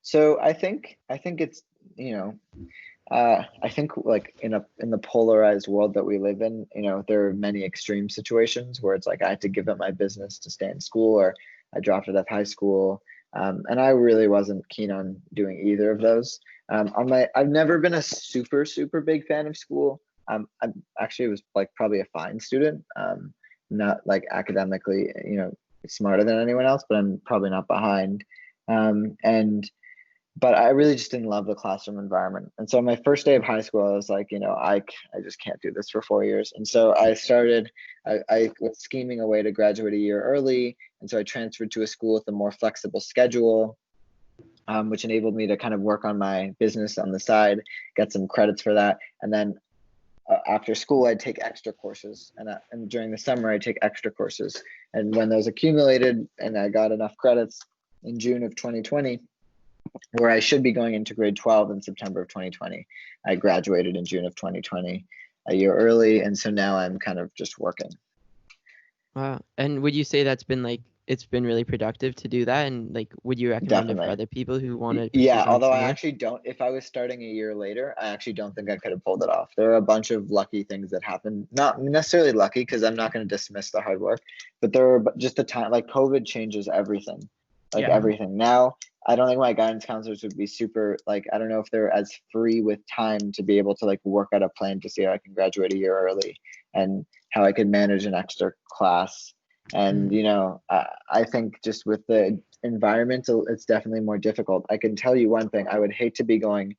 So I think it's, I think like in the polarized world that we live in, there are many extreme situations where it's like I had to give up my business to stay in school, or I dropped out of high school. And I really wasn't keen on doing either of those. I've never been a super, super big fan of school. I actually was like probably a fine student, not like academically, smarter than anyone else, but I'm probably not behind. But I really just didn't love the classroom environment. And so my first day of high school, I was like, I just can't do this for 4 years. And so I was scheming a way to graduate a year early. And so I transferred to a school with a more flexible schedule, which enabled me to kind of work on my business on the side, get some credits for that. And then after school, I'd take extra courses. And during the summer, I'd take extra courses. And when those accumulated and I got enough credits in June of 2020, where I should be going into grade 12 in September of 2020, I graduated in June of 2020, a year early. And so now I'm kind of just working. Wow. And would you say that's been like, it's been really productive to do that? And like, would you recommend it for other people who want to? Yeah, although I actually don't, if I was starting a year later, I actually don't think I could have pulled it off. There are a bunch of lucky things that happened, not necessarily lucky, because I'm not going to dismiss the hard work, but there are just the time, like COVID changes everything, everything. Now, I don't think my guidance counselors would be super, like, I don't know if they're as free with time to be able to like work out a plan to see how I can graduate a year early and how I could manage an extra class. And, I think just with the environment, it's definitely more difficult. I can tell you one thing, I would hate to be going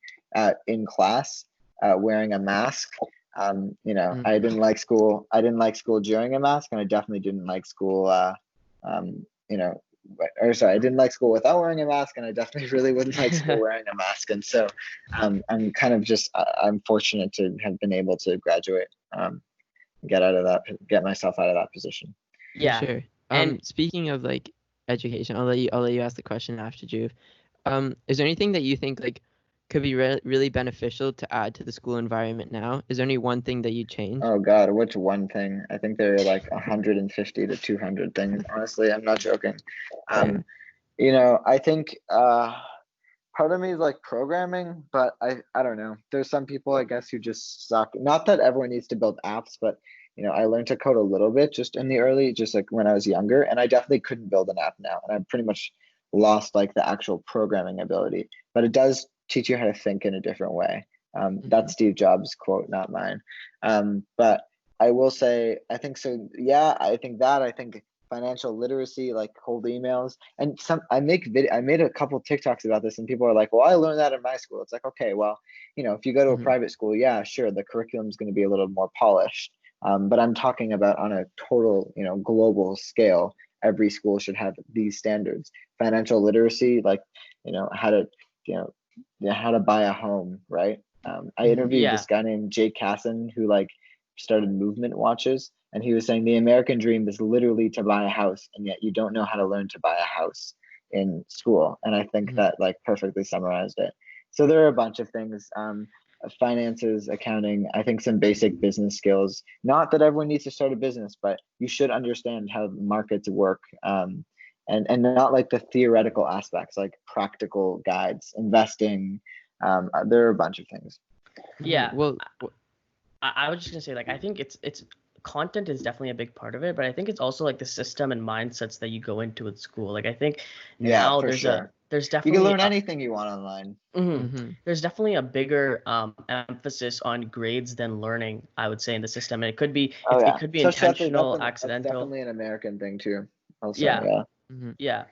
in class wearing a mask. I didn't like school. I didn't like school during a mask, and I definitely didn't like school, I didn't like school without wearing a mask, and I definitely really wouldn't like school wearing a mask. And so I'm kind of just, I'm fortunate to have been able to graduate, get myself out of that position. Yeah. Sure. And speaking of like education, I'll let you ask the question after, Juve. Is there anything that you think like could be really beneficial to add to the school environment now? Is there any one thing that you change? Oh God, which one thing? I think there are like 150 to 200 things. Honestly, I'm not joking. I think part of me is like programming, but I don't know. There's some people, I guess, who just suck. Not that everyone needs to build apps, but I learned to code a little bit just like when I was younger, and I definitely couldn't build an app now. And I've pretty much lost like the actual programming ability, but it does teach you how to think in a different way. That's Steve Jobs' quote, not mine. But I will say, I think so. Yeah, I think financial literacy, like cold emails, and I made a couple TikToks about this, and people are like, well, I learned that in my school. It's like, okay, well, if you go to a private school, yeah, sure, the curriculum is going to be a little more polished. But I'm talking about on a total, global scale, every school should have these standards. financial literacy, like, how to, how to buy a home, right? I interviewed this guy named Jake Casson who like started Movement Watches, and he was saying the American dream is literally to buy a house, and yet you don't know how to learn to buy a house in school. And I think that like perfectly summarized it. So there are a bunch of things, finances, accounting, I think some basic business skills. Not that everyone needs to start a business, but you should understand how markets work, and not like the theoretical aspects, like practical guides, investing. There are a bunch of things. Yeah. Well, I was just gonna say, like, I think it's content is definitely a big part of it, but I think it's also like the system and mindsets that you go into at school. Like, I think now there's definitely you can learn anything you want online. There's definitely a bigger emphasis on grades than learning, I would say, in the system. And it could be it could be so intentional, accidental. That's definitely an American thing too. Also, yeah.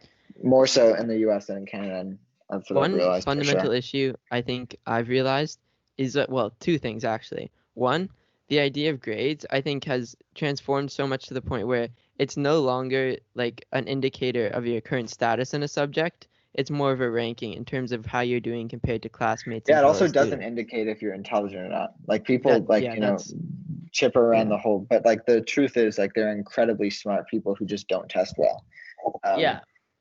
More so in the U.S. than in Canada. And that's what I've realized. One fundamental issue I think I've realized is that, well, two things actually. One, the idea of grades I think has transformed so much to the point where it's no longer like an indicator of your current status in a subject. It's more of a ranking in terms of how you're doing compared to classmates. Yeah, it also doesn't indicate if you're intelligent or not. Like people chip around the whole, but like the truth is like they're incredibly smart people who just don't test well.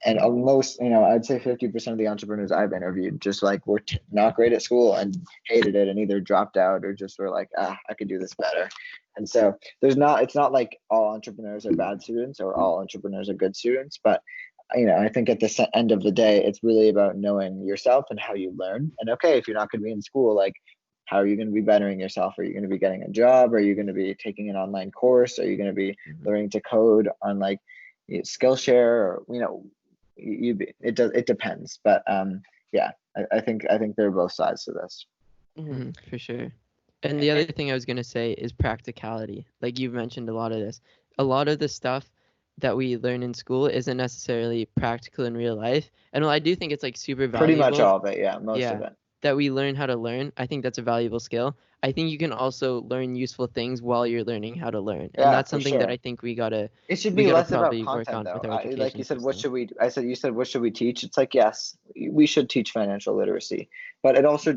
And most, I'd say 50% of the entrepreneurs I've interviewed just like were not great at school and hated it and either dropped out or just were like, I could do this better. And so it's not like all entrepreneurs are bad students or all entrepreneurs are good students, but I think at the end of the day, it's really about knowing yourself and how you learn. And okay, if you're not going to be in school, like, how are you going to be bettering yourself? Are you going to be getting a job? Are you going to be taking an online course? Are you going to be learning to code on like Skillshare? Or it depends. But I think there are both sides to this. For sure. And the other thing I was going to say is practicality. Like you've mentioned a lot of this. A lot of the stuff that we learn in school isn't necessarily practical in real life. And while I do think it's like super valuable. Pretty much all of it, most of it. That we learn how to learn. I think that's a valuable skill. I think you can also learn useful things while you're learning how to learn. And that's something that I think we gotta. It should be less about content, though. Like you said, what should we? You said, what should we teach? It's like, yes, we should teach financial literacy, but it also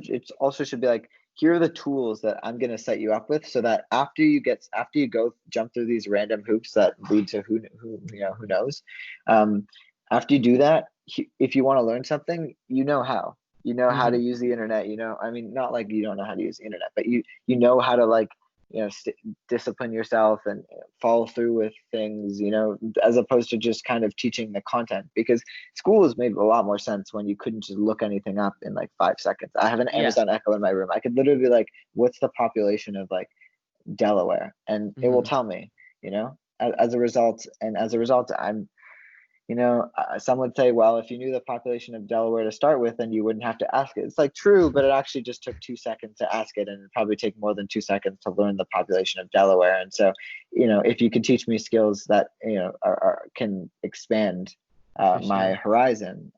should be like, here are the tools that I'm going to set you up with so that after you go jump through these random hoops that lead to who knows, after you do that, if you want to learn something, how. How to use the internet, not like you don't know how to use the internet, but you know how to like, discipline yourself and follow through with things, as opposed to just kind of teaching the content, because school has made a lot more sense when you couldn't just look anything up in like 5 seconds. I have an Amazon Echo in my room. I could literally be like, what's the population of like Delaware? And it will tell me, as a result, I'm, some would say, well, if you knew the population of Delaware to start with, then you wouldn't have to ask it. It's like true, but it actually just took 2 seconds to ask it, and it'd probably take more than 2 seconds to learn the population of Delaware. And so, if you could teach me skills that can expand my horizon,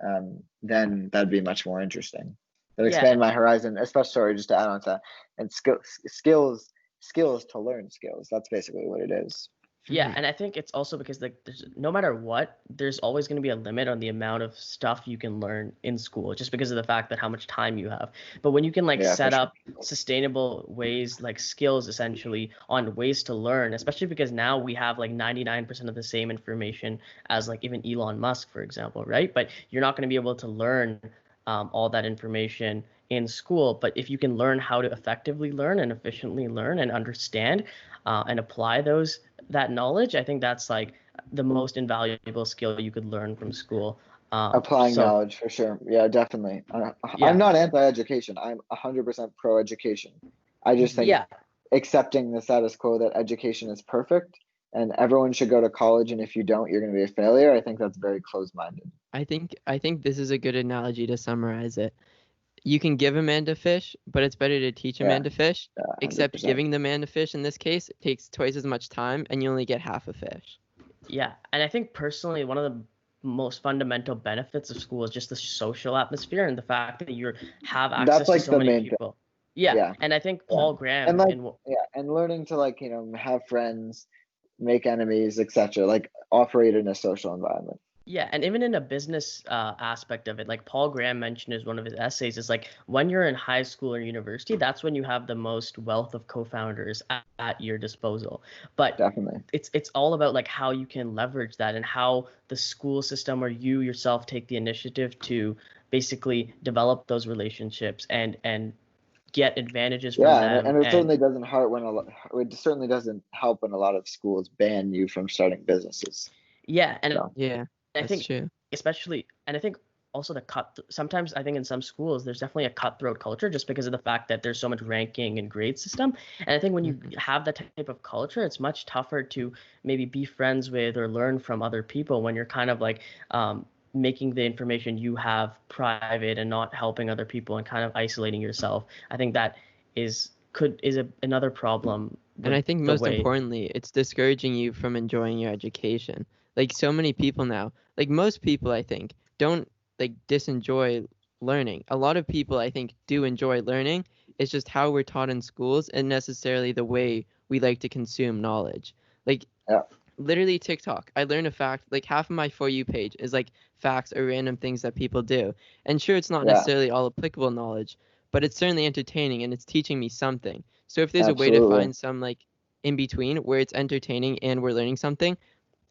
then that'd be much more interesting. That expand my horizon, especially just to add on to that, and skills to learn skills. That's basically what it is. Yeah, and I think it's also because like no matter what, there's always going to be a limit on the amount of stuff you can learn in school, just because of the fact that how much time you have. But when you can set up sustainable ways, like skills essentially on ways to learn, especially because now we have like 99% of the same information as like even Elon Musk, for example, right? But you're not going to be able to learn all that information in school. But if you can learn how to effectively learn and efficiently learn and understand and apply that knowledge, I think that's like the most invaluable skill you could learn from school. Applying knowledge, for sure. Yeah, definitely. I'm not anti-education. I'm 100% pro-education. I just think accepting the status quo that education is perfect and everyone should go to college, and if you don't, you're going to be a failure. I think that's very closed-minded. I think this is a good analogy to summarize it. You can give a man to fish, but it's better to teach a man to fish. Except giving the man to fish in this case, it takes twice as much time, and you only get half a fish. Yeah, and I think personally, one of the most fundamental benefits of school is just the social atmosphere and the fact that you have access to so many people. Yeah, and I think Paul Graham and learning to like have friends, make enemies, etc. Like operate in a social environment. Yeah, and even in a business aspect of it, like Paul Graham mentioned as one of his essays, is like when you're in high school or university, that's when you have the most wealth of co-founders at your disposal. But Definitely, it's all about like how you can leverage that and how the school system or you yourself take the initiative to basically develop those relationships and get advantages from them. And it certainly doesn't hurt it certainly doesn't help when a lot of schools ban you from starting businesses. Yeah, and So. Yeah, I that's think true. especially, and I think also sometimes I think in some schools there's definitely a cutthroat culture just because of the fact that there's so much ranking and grade system. And I think when you have that type of culture, it's much tougher to maybe be friends with or learn from other people when you're kind of like making the information you have private and not helping other people and kind of isolating yourself. I think that is another problem. And I think most importantly, it's discouraging you from enjoying your education. Like so many people now, like most people I think don't like disenjoy learning. A lot of people I think do enjoy learning. It's just how we're taught in schools and necessarily the way we like to consume knowledge. Like literally TikTok. I learned a fact, like half of my For You page is like facts or random things that people do. And sure, it's not necessarily all applicable knowledge, but it's certainly entertaining and it's teaching me something. So if there's a way to find some like in between where it's entertaining and we're learning something,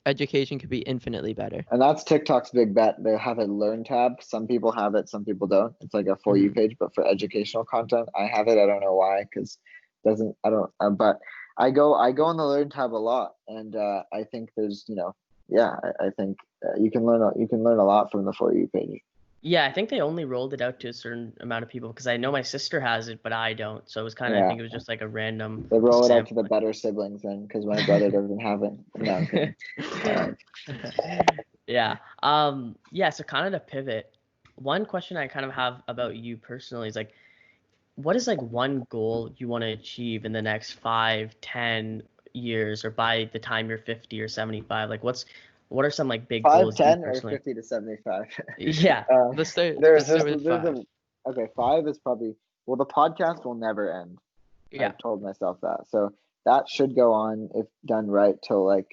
education could be infinitely better. And that's TikTok's big bet. They have a Learn tab. Some people have it, some people don't. It's like a For You page, but for educational content, I have it. I don't know why, because but I go on the Learn tab a lot, and I think there's I think you can learn a lot from the For You page. Yeah, I think they only rolled it out to a certain amount of people because I know my sister has it, but I don't. So it was kind of, I think it was just like a random. They roll it out to the better siblings then, because my brother doesn't have it. No, yeah. Yeah. So kind of to pivot, one question I kind of have about you personally is like, what is like one goal you want to achieve in the next 5-10 years, or by the time you're 50 or 75? Like, what are some like big 5, goals? 10, or 50 to 75? Yeah. Okay, 5 is probably, well, the podcast will never end. Yeah. I've told myself that. So that should go on, if done right, till like,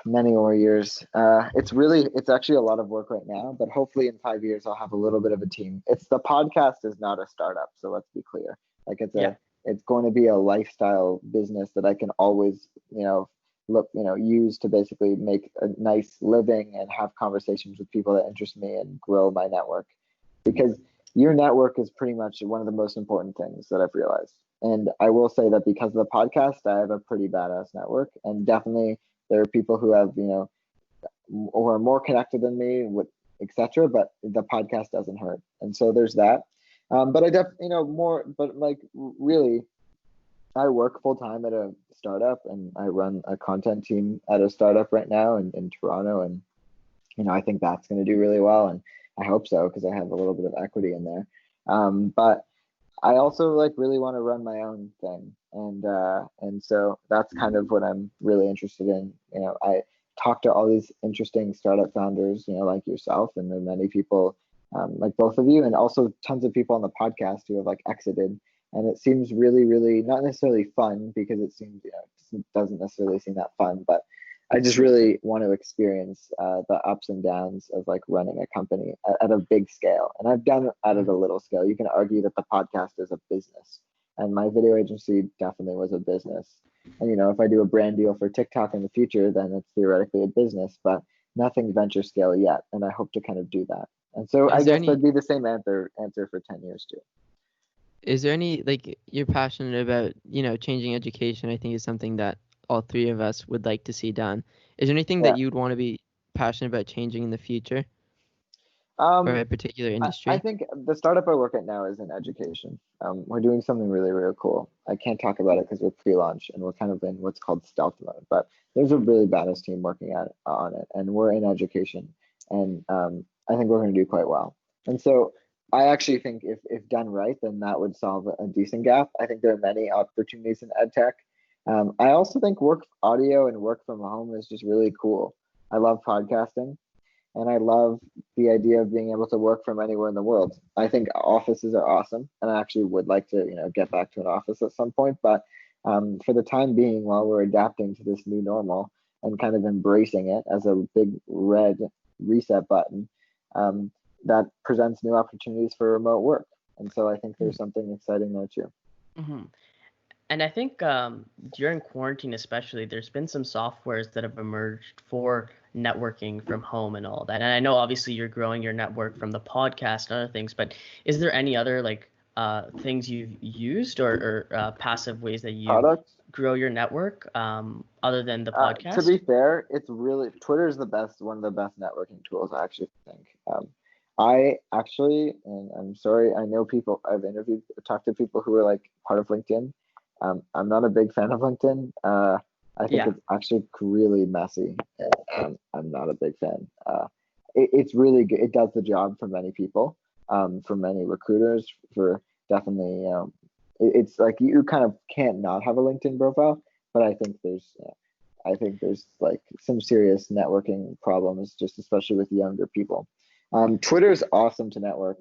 many more years. It's actually a lot of work right now, but hopefully in 5 years I'll have a little bit of a team. The podcast is not a startup, so let's be clear. Like it's going to be a lifestyle business that I can always, use to basically make a nice living and have conversations with people that interest me and grow my network. Because your network is pretty much one of the most important things that I've realized. And I will say that because of the podcast, I have a pretty badass network, and definitely there are people who have, who are more connected than me, etc. But the podcast doesn't hurt, and so there's that. But I definitely, really, I work full time at a startup, and I run a content team at a startup right now in Toronto, and I think that's going to do really well, and I hope so because I have a little bit of equity in there. But I also really want to run my own thing, and so that's kind of what I'm really interested in. I talk to all these interesting startup founders, like yourself, and there are many people like both of you, and also tons of people on the podcast who have exited, and it seems really, really not necessarily fun, because it seems it doesn't necessarily seem that fun, but I just really want to experience the ups and downs of running a company at a big scale. And I've done it at a little scale. You can argue that the podcast is a business, and my video agency definitely was a business. And if I do a brand deal for TikTok in the future, then it's theoretically a business, but nothing venture scale yet. And I hope to kind of do that. And so I guess that'd be the same answer for 10 years too. Is there any, you're passionate about, changing education? I think is something that all three of us would like to see done. Is there anything that you'd want to be passionate about changing in the future? Or a particular industry? I think the startup I work at now is in education. We're doing something really, really cool. I can't talk about it because we're pre-launch and we're kind of in what's called stealth mode, but there's a really badass team working on it, and we're in education, and I think we're going to do quite well. And so I actually think if done right, then that would solve a decent gap. I think there are many opportunities in ed tech. I also think audio and work from home is just really cool. I love podcasting, and I love the idea of being able to work from anywhere in the world. I think offices are awesome, and I actually would like to, get back to an office at some point. But for the time being, while we're adapting to this new normal, and kind of embracing it as a big red reset button, that presents new opportunities for remote work. And so I think there's something exciting there too. Mm-hmm. And I think during quarantine especially, there's been some softwares that have emerged for networking from home and all that. And I know obviously you're growing your network from the podcast and other things, but is there any other like things you've used or passive ways that you grow your network other than the podcast? To be fair, it's really, Twitter is one of the best networking tools, I actually think. I actually, and I'm sorry, I know people, I've talked to people who are like part of LinkedIn. I'm not a big fan of LinkedIn. I think it's actually really messy. And, I'm not a big fan. It's really good. It does the job for many people, for many recruiters, for definitely, it's like you kind of can't not have a LinkedIn profile, but I think there's like some serious networking problems, just especially with younger people. Twitter is awesome to network.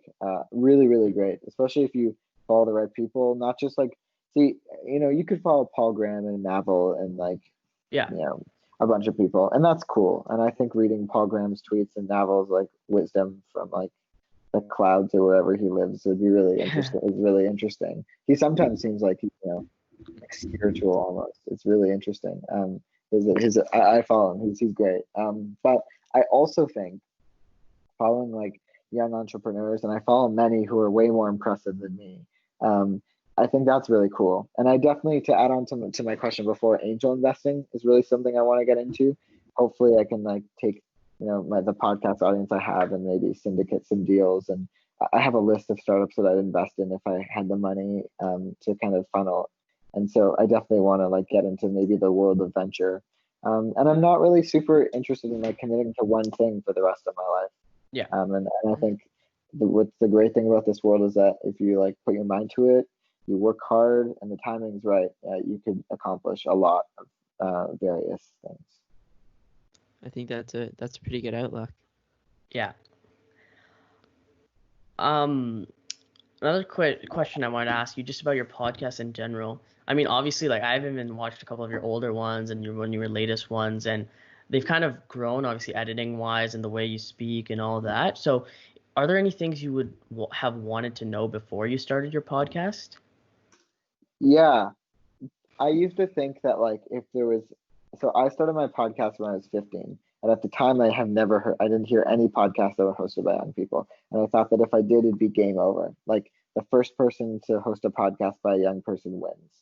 Really, really great, especially if you follow the right people. Not just like, you could follow Paul Graham and Navel and like, a bunch of people, and that's cool. And I think reading Paul Graham's tweets and Navel's like wisdom from like the clouds or wherever he lives would be really interesting. It's really interesting. He sometimes seems like he's like spiritual almost. It's really interesting. I follow him. He's great. But I also think following like young entrepreneurs, and I follow many who are way more impressive than me. I think that's really cool. And I definitely, to add on to my question before, angel investing is really something I want to get into. Hopefully I can like take, the podcast audience I have and maybe syndicate some deals. And I have a list of startups that I'd invest in if I had the money to kind of funnel. And so I definitely want to like get into maybe the world of venture. And I'm not really super interested in like committing to one thing for the rest of my life. Yeah. And I think what's the great thing about this world is that if you like put your mind to it, you work hard, and the timing's right, you could accomplish a lot of various things. I think that's a pretty good outlook. Yeah. Another quick question I wanted to ask you just about your podcast in general. I mean, obviously, like I've even watched a couple of your older ones and your latest ones, and they've kind of grown, obviously, editing wise and the way you speak and all that. So, are there any things you would have wanted to know before you started your podcast? Yeah, I used to think that like if there was, so I started my podcast when I was 15, and at the time I didn't hear any podcasts that were hosted by young people, and I thought that if I did, it'd be game over. Like the first person to host a podcast by a young person wins.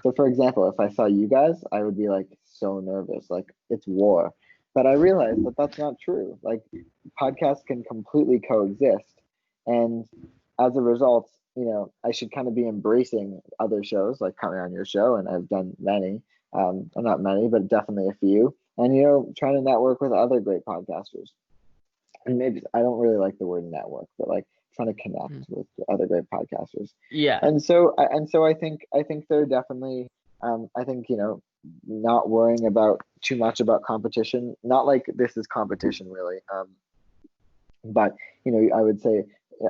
So for example, if I saw you guys, I would be like so nervous, like it's war. But I realized that that's not true. Like podcasts can completely coexist, and as a result, I should kind of be embracing other shows, like coming on your show, and I've done many, well, not many, but definitely a few, and trying to network with other great podcasters. And maybe I don't really like the word network, but like trying to connect with other great podcasters. Yeah. And so I think they're definitely, I think not worrying about too much about competition. Not like this is competition really, but I would say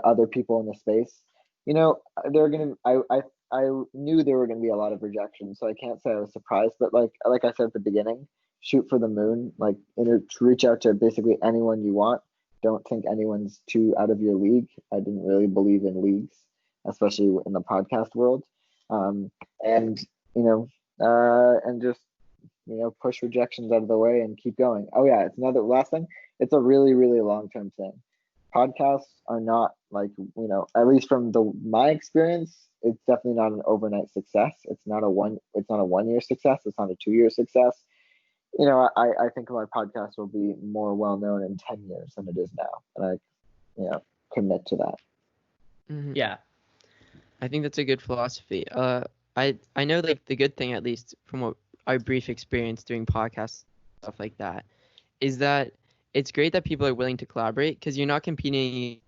other people in the space. They're gonna. I knew there were gonna be a lot of rejections, so I can't say I was surprised. But like I said at the beginning, shoot for the moon. Like to reach out to basically anyone you want. Don't think anyone's too out of your league. I didn't really believe in leagues, especially in the podcast world. And just push rejections out of the way and keep going. Oh yeah, it's another last thing. It's a really, really long-term thing. Podcasts are not like, at least from my experience, it's definitely not an overnight success. It's not a 1 year success. It's not a 2 year success. I think my podcast will be more well known in 10 years than it is now. And I, commit to that. Mm-hmm. Yeah. I think that's a good philosophy. I know like the good thing, at least from what our brief experience doing podcasts, stuff like that, is that it's great that people are willing to collaborate because you're not competing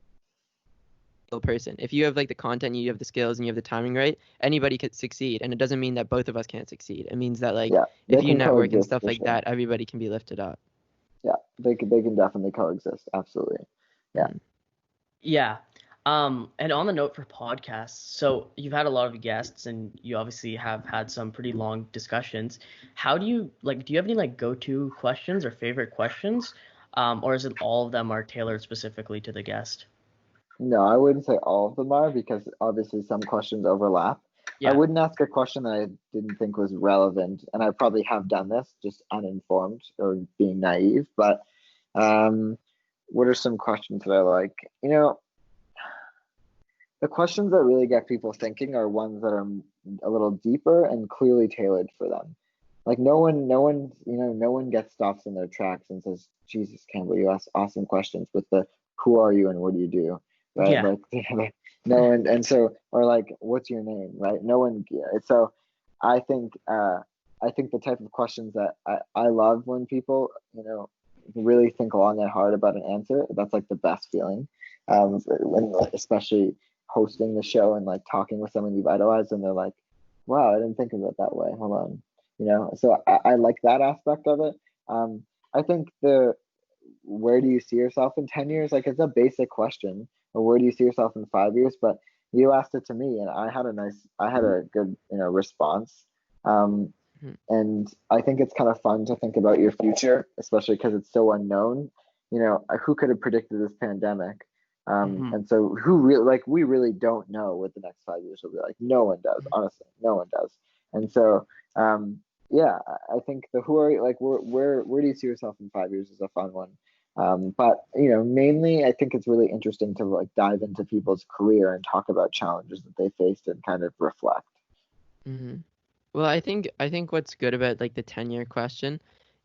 with a person. If you have like the content, you have the skills, and you have the timing right, anybody could succeed. And it doesn't mean that both of us can't succeed. It means that like if you network and stuff like that, everybody can be lifted up. Yeah, they can definitely coexist. Absolutely. Yeah. Yeah. And on the note for podcasts, so you've had a lot of guests and you obviously have had some pretty long discussions. How do you do you have any like go-to questions or favorite questions? Or is it all of them are tailored specifically to the guest? No, I wouldn't say all of them are, because obviously some questions overlap. I Yeah. wouldn't ask a question that I didn't think was relevant, and I probably have done this just uninformed or being naive. But what are some questions that I like? The questions that really get people thinking are ones that are a little deeper and clearly tailored for them. Like no one gets stops in their tracks and says, "Jesus, Campbell, you ask awesome questions with the who are you and what do you do?" Right? Yeah. Like no one, and so, or like, what's your name? Right? No one. So I think the type of questions that I love when people really think long and hard about an answer. That's like the best feeling. When especially hosting the show and like talking with someone you've idolized and they're like, "Wow, I didn't think of it that way. Hold on." So I like that aspect of it. I think the where do you see yourself in 10 years, like, it's a basic question, or where do you see yourself in 5 years, but you asked it to me and I had a good response. And I think it's kind of fun to think about your future, especially because it's so unknown. Who could have predicted this pandemic? And so we really don't know what the next 5 years will be like. No one does, honestly. No one does. And so yeah, I think the who are you, like, where do you see yourself in 5 years is a fun one. But mainly I think it's really interesting to like dive into people's career and talk about challenges that they faced and kind of reflect. Mm-hmm. Well, I think what's good about like the 10-year question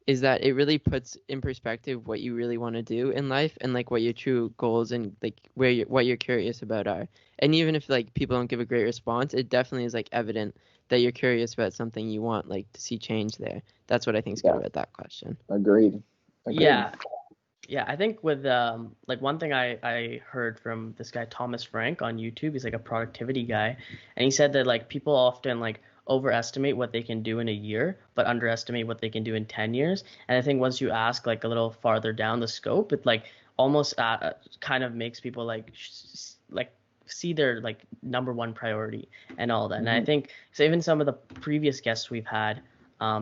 is that it really puts in perspective what you really want to do in life and like what your true goals and like what you're curious about are. And even if like people don't give a great response, it definitely is like evident that you're curious about something you want like to see change there. That's what I think is good about that question. Agreed. Yeah. Yeah, I think with like one thing I heard from this guy Thomas Frank on YouTube, he's like a productivity guy, and he said that like people often like overestimate what they can do in a year, but underestimate what they can do in 10 years. And I think once you ask like a little farther down the scope, it like almost kind of makes people like like see their like number one priority and all that. And I think so even some of the previous guests we've had,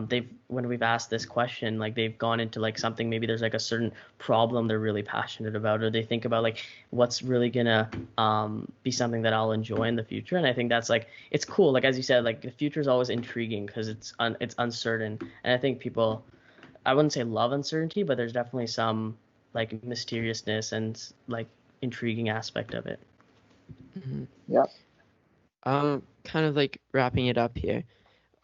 they've when we've asked this question, like they've gone into like something, maybe there's like a certain problem they're really passionate about, or they think about like what's really gonna be something that I'll enjoy in the future. And I think that's like it's cool, like as you said, like the future is always intriguing because it's uncertain. And I think people, I wouldn't say love uncertainty, but there's definitely some like mysteriousness and like intriguing aspect of it. Yeah. Kind of like wrapping it up here,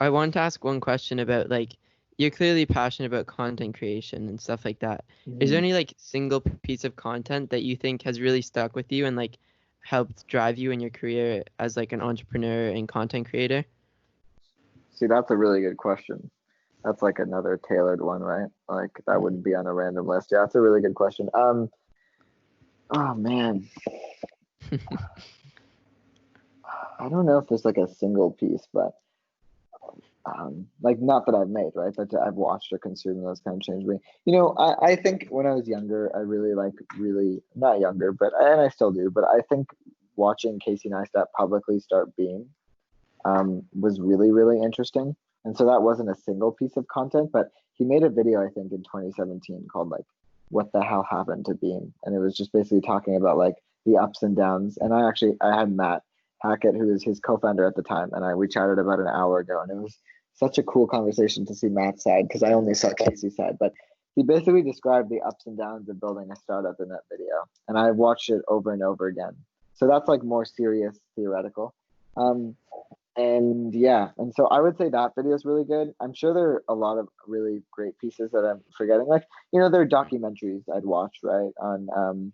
I wanted to ask one question about like you're clearly passionate about content creation and stuff like that. Is there any like single piece of content that you think has really stuck with you and like helped drive you in your career as like an entrepreneur and content creator? See, that's a really good question. That's like another tailored one, right? Like that wouldn't be on a random list. Yeah, that's a really good question. Oh man. I don't know if there's like a single piece, but like not that I've made, right? But I've watched or consumed those kind of changed me. I think when I was younger, I really not younger, but and I still do, but I think watching Casey Neistat publicly start Beam was really, really interesting. And so that wasn't a single piece of content, but he made a video, I think, in 2017 called like "What the Hell Happened to Beam," and it was just basically talking about like the ups and downs. And I had Matt Hackett, who is his co-founder at the time, and we chatted about an hour ago, and it was such a cool conversation to see Matt's side because I only saw Casey's side, but he basically described the ups and downs of building a startup in that video, and I watched it over and over again. So that's like more serious theoretical. And yeah, and so I would say that video is really good. I'm sure there are a lot of really great pieces that I'm forgetting. Like, there are documentaries I'd watch, right, on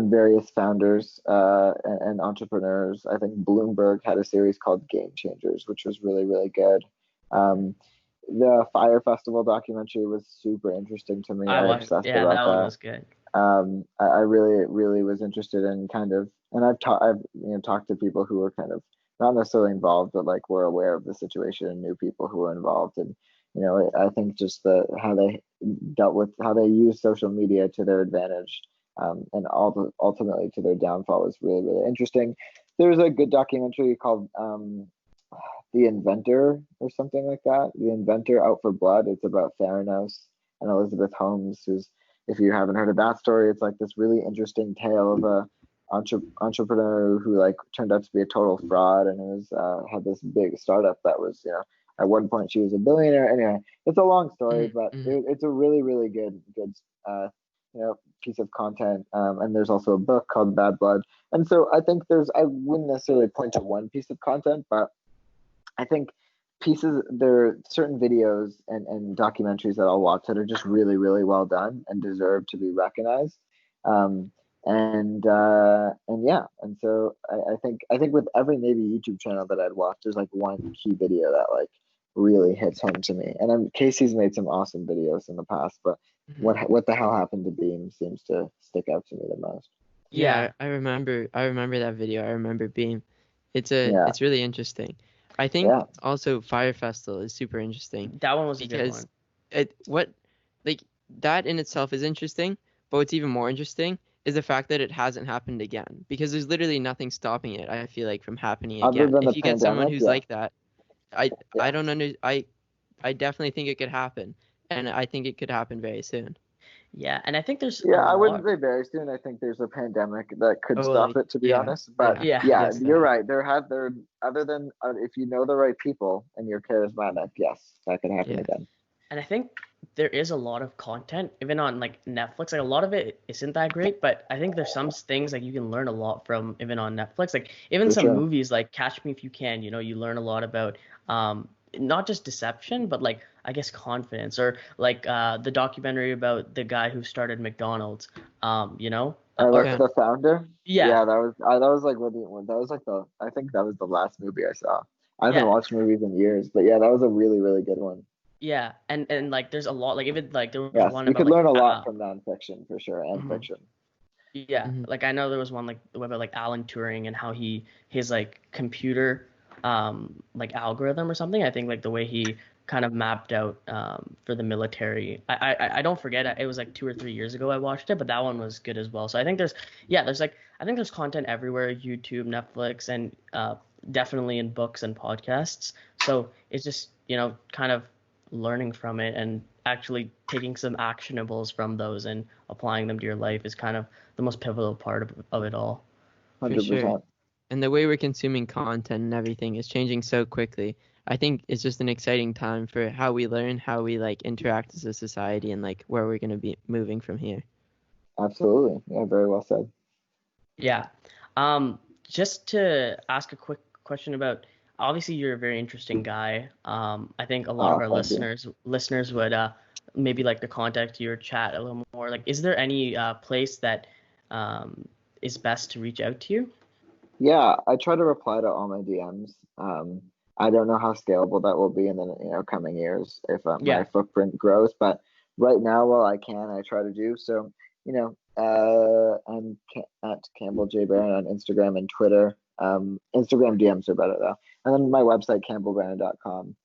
various founders and entrepreneurs. I think Bloomberg had a series called Game Changers, which was really, really good. The Fire Festival documentary was super interesting to me. I was obsessed about that. That one was good. I really, really was interested in kind of, and I've talked to people who were kind of not necessarily involved, but like were aware of the situation and knew people who were involved. And I think just how they dealt with how they use social media to their advantage and ultimately to their downfall was really, really interesting. There's a good documentary called The Inventor or something like that. The Inventor Out for Blood. It's about Theranos and Elizabeth Holmes, who's, if you haven't heard of that story, it's like this really interesting tale of a entrepreneur who like turned out to be a total fraud, and it was had this big startup that was, you know, at one point she was a billionaire. Anyway, it's a long story, but it's a really, really good you know, piece of content. And there's also a book called Bad Blood. And so I think I wouldn't necessarily point to one piece of content, but I think there are certain videos and documentaries that I'll watch that are just really, really well done and deserve to be recognized. And yeah, and so I think with every maybe YouTube channel that I'd watch, there's like one key video that like really hits home to me. And Casey's made some awesome videos in the past, but what the hell happened to Beam seems to stick out to me the most. Yeah, I remember that video. I remember Beam. It's really interesting. I think also Fire Festival is super interesting. That one was a good one. That in itself is interesting, but what's even more interesting is the fact that it hasn't happened again, because there's literally nothing stopping it. I feel like from happening again. If you get someone who's like that, I definitely think it could happen, and I think it could happen very soon. Yeah, and I think there's I wouldn't say very soon. I think there's a pandemic that could stop it, to be honest. But yeah, you're right. There other than if you know the right people and you're charismatic, yes, that could happen again. And I think there is a lot of content, even on like Netflix. Like a lot of it isn't that great, but I think there's some things like you can learn a lot from even on Netflix. Like even some movies like Catch Me If You Can. You know, you learn a lot about not just deception, but like I guess confidence, or like the documentary about the guy who started McDonald's. You know, the founder. Yeah, that was like I think that was the last movie I saw. I haven't watched movies in years, but yeah, that was a really, really good one. Yeah, and like there's a lot, like even like there was one you about could learn a lot from nonfiction for sure, and fiction. Yeah, like I know there was one like about like Alan Turing and how his like computer like algorithm or something. I think like the way he kind of mapped out for the military. I don't forget it was like 2 or 3 years ago I watched it, but that one was good as well. So I think there's content everywhere, YouTube, Netflix, and definitely in books and podcasts. So it's just, you know, kind of learning from it and actually taking some actionables from those and applying them to your life is kind of the most pivotal part of it all. 100%. For sure. And the way we're consuming content and everything is changing so quickly. I think it's just an exciting time for how we learn, how we like interact as a society, and like where we're going to be moving from here. Absolutely. Yeah, very well said. Yeah. Just to ask a quick question about, obviously you're a very interesting guy. I think a lot of our listeners would maybe like to contact you or chat a little more. Like, is there any place that is best to reach out to you? Yeah, I try to reply to all my DMs. I don't know how scalable that will be in the coming years if my footprint grows, but right now, while I can, I try to do so. I'm at Campbell J. Barron on Instagram and Twitter. Instagram DMs are better though, and then my website campbellbarron.com.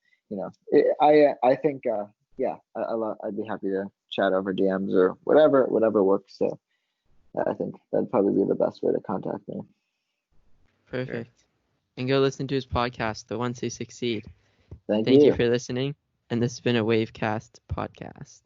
I think I'd be happy to chat over DMs or whatever works. So I think that'd probably be the best way to contact me. Perfect. And go listen to his podcast, The Once They Succeed. Thank you for listening, and this has been a Wavecast podcast.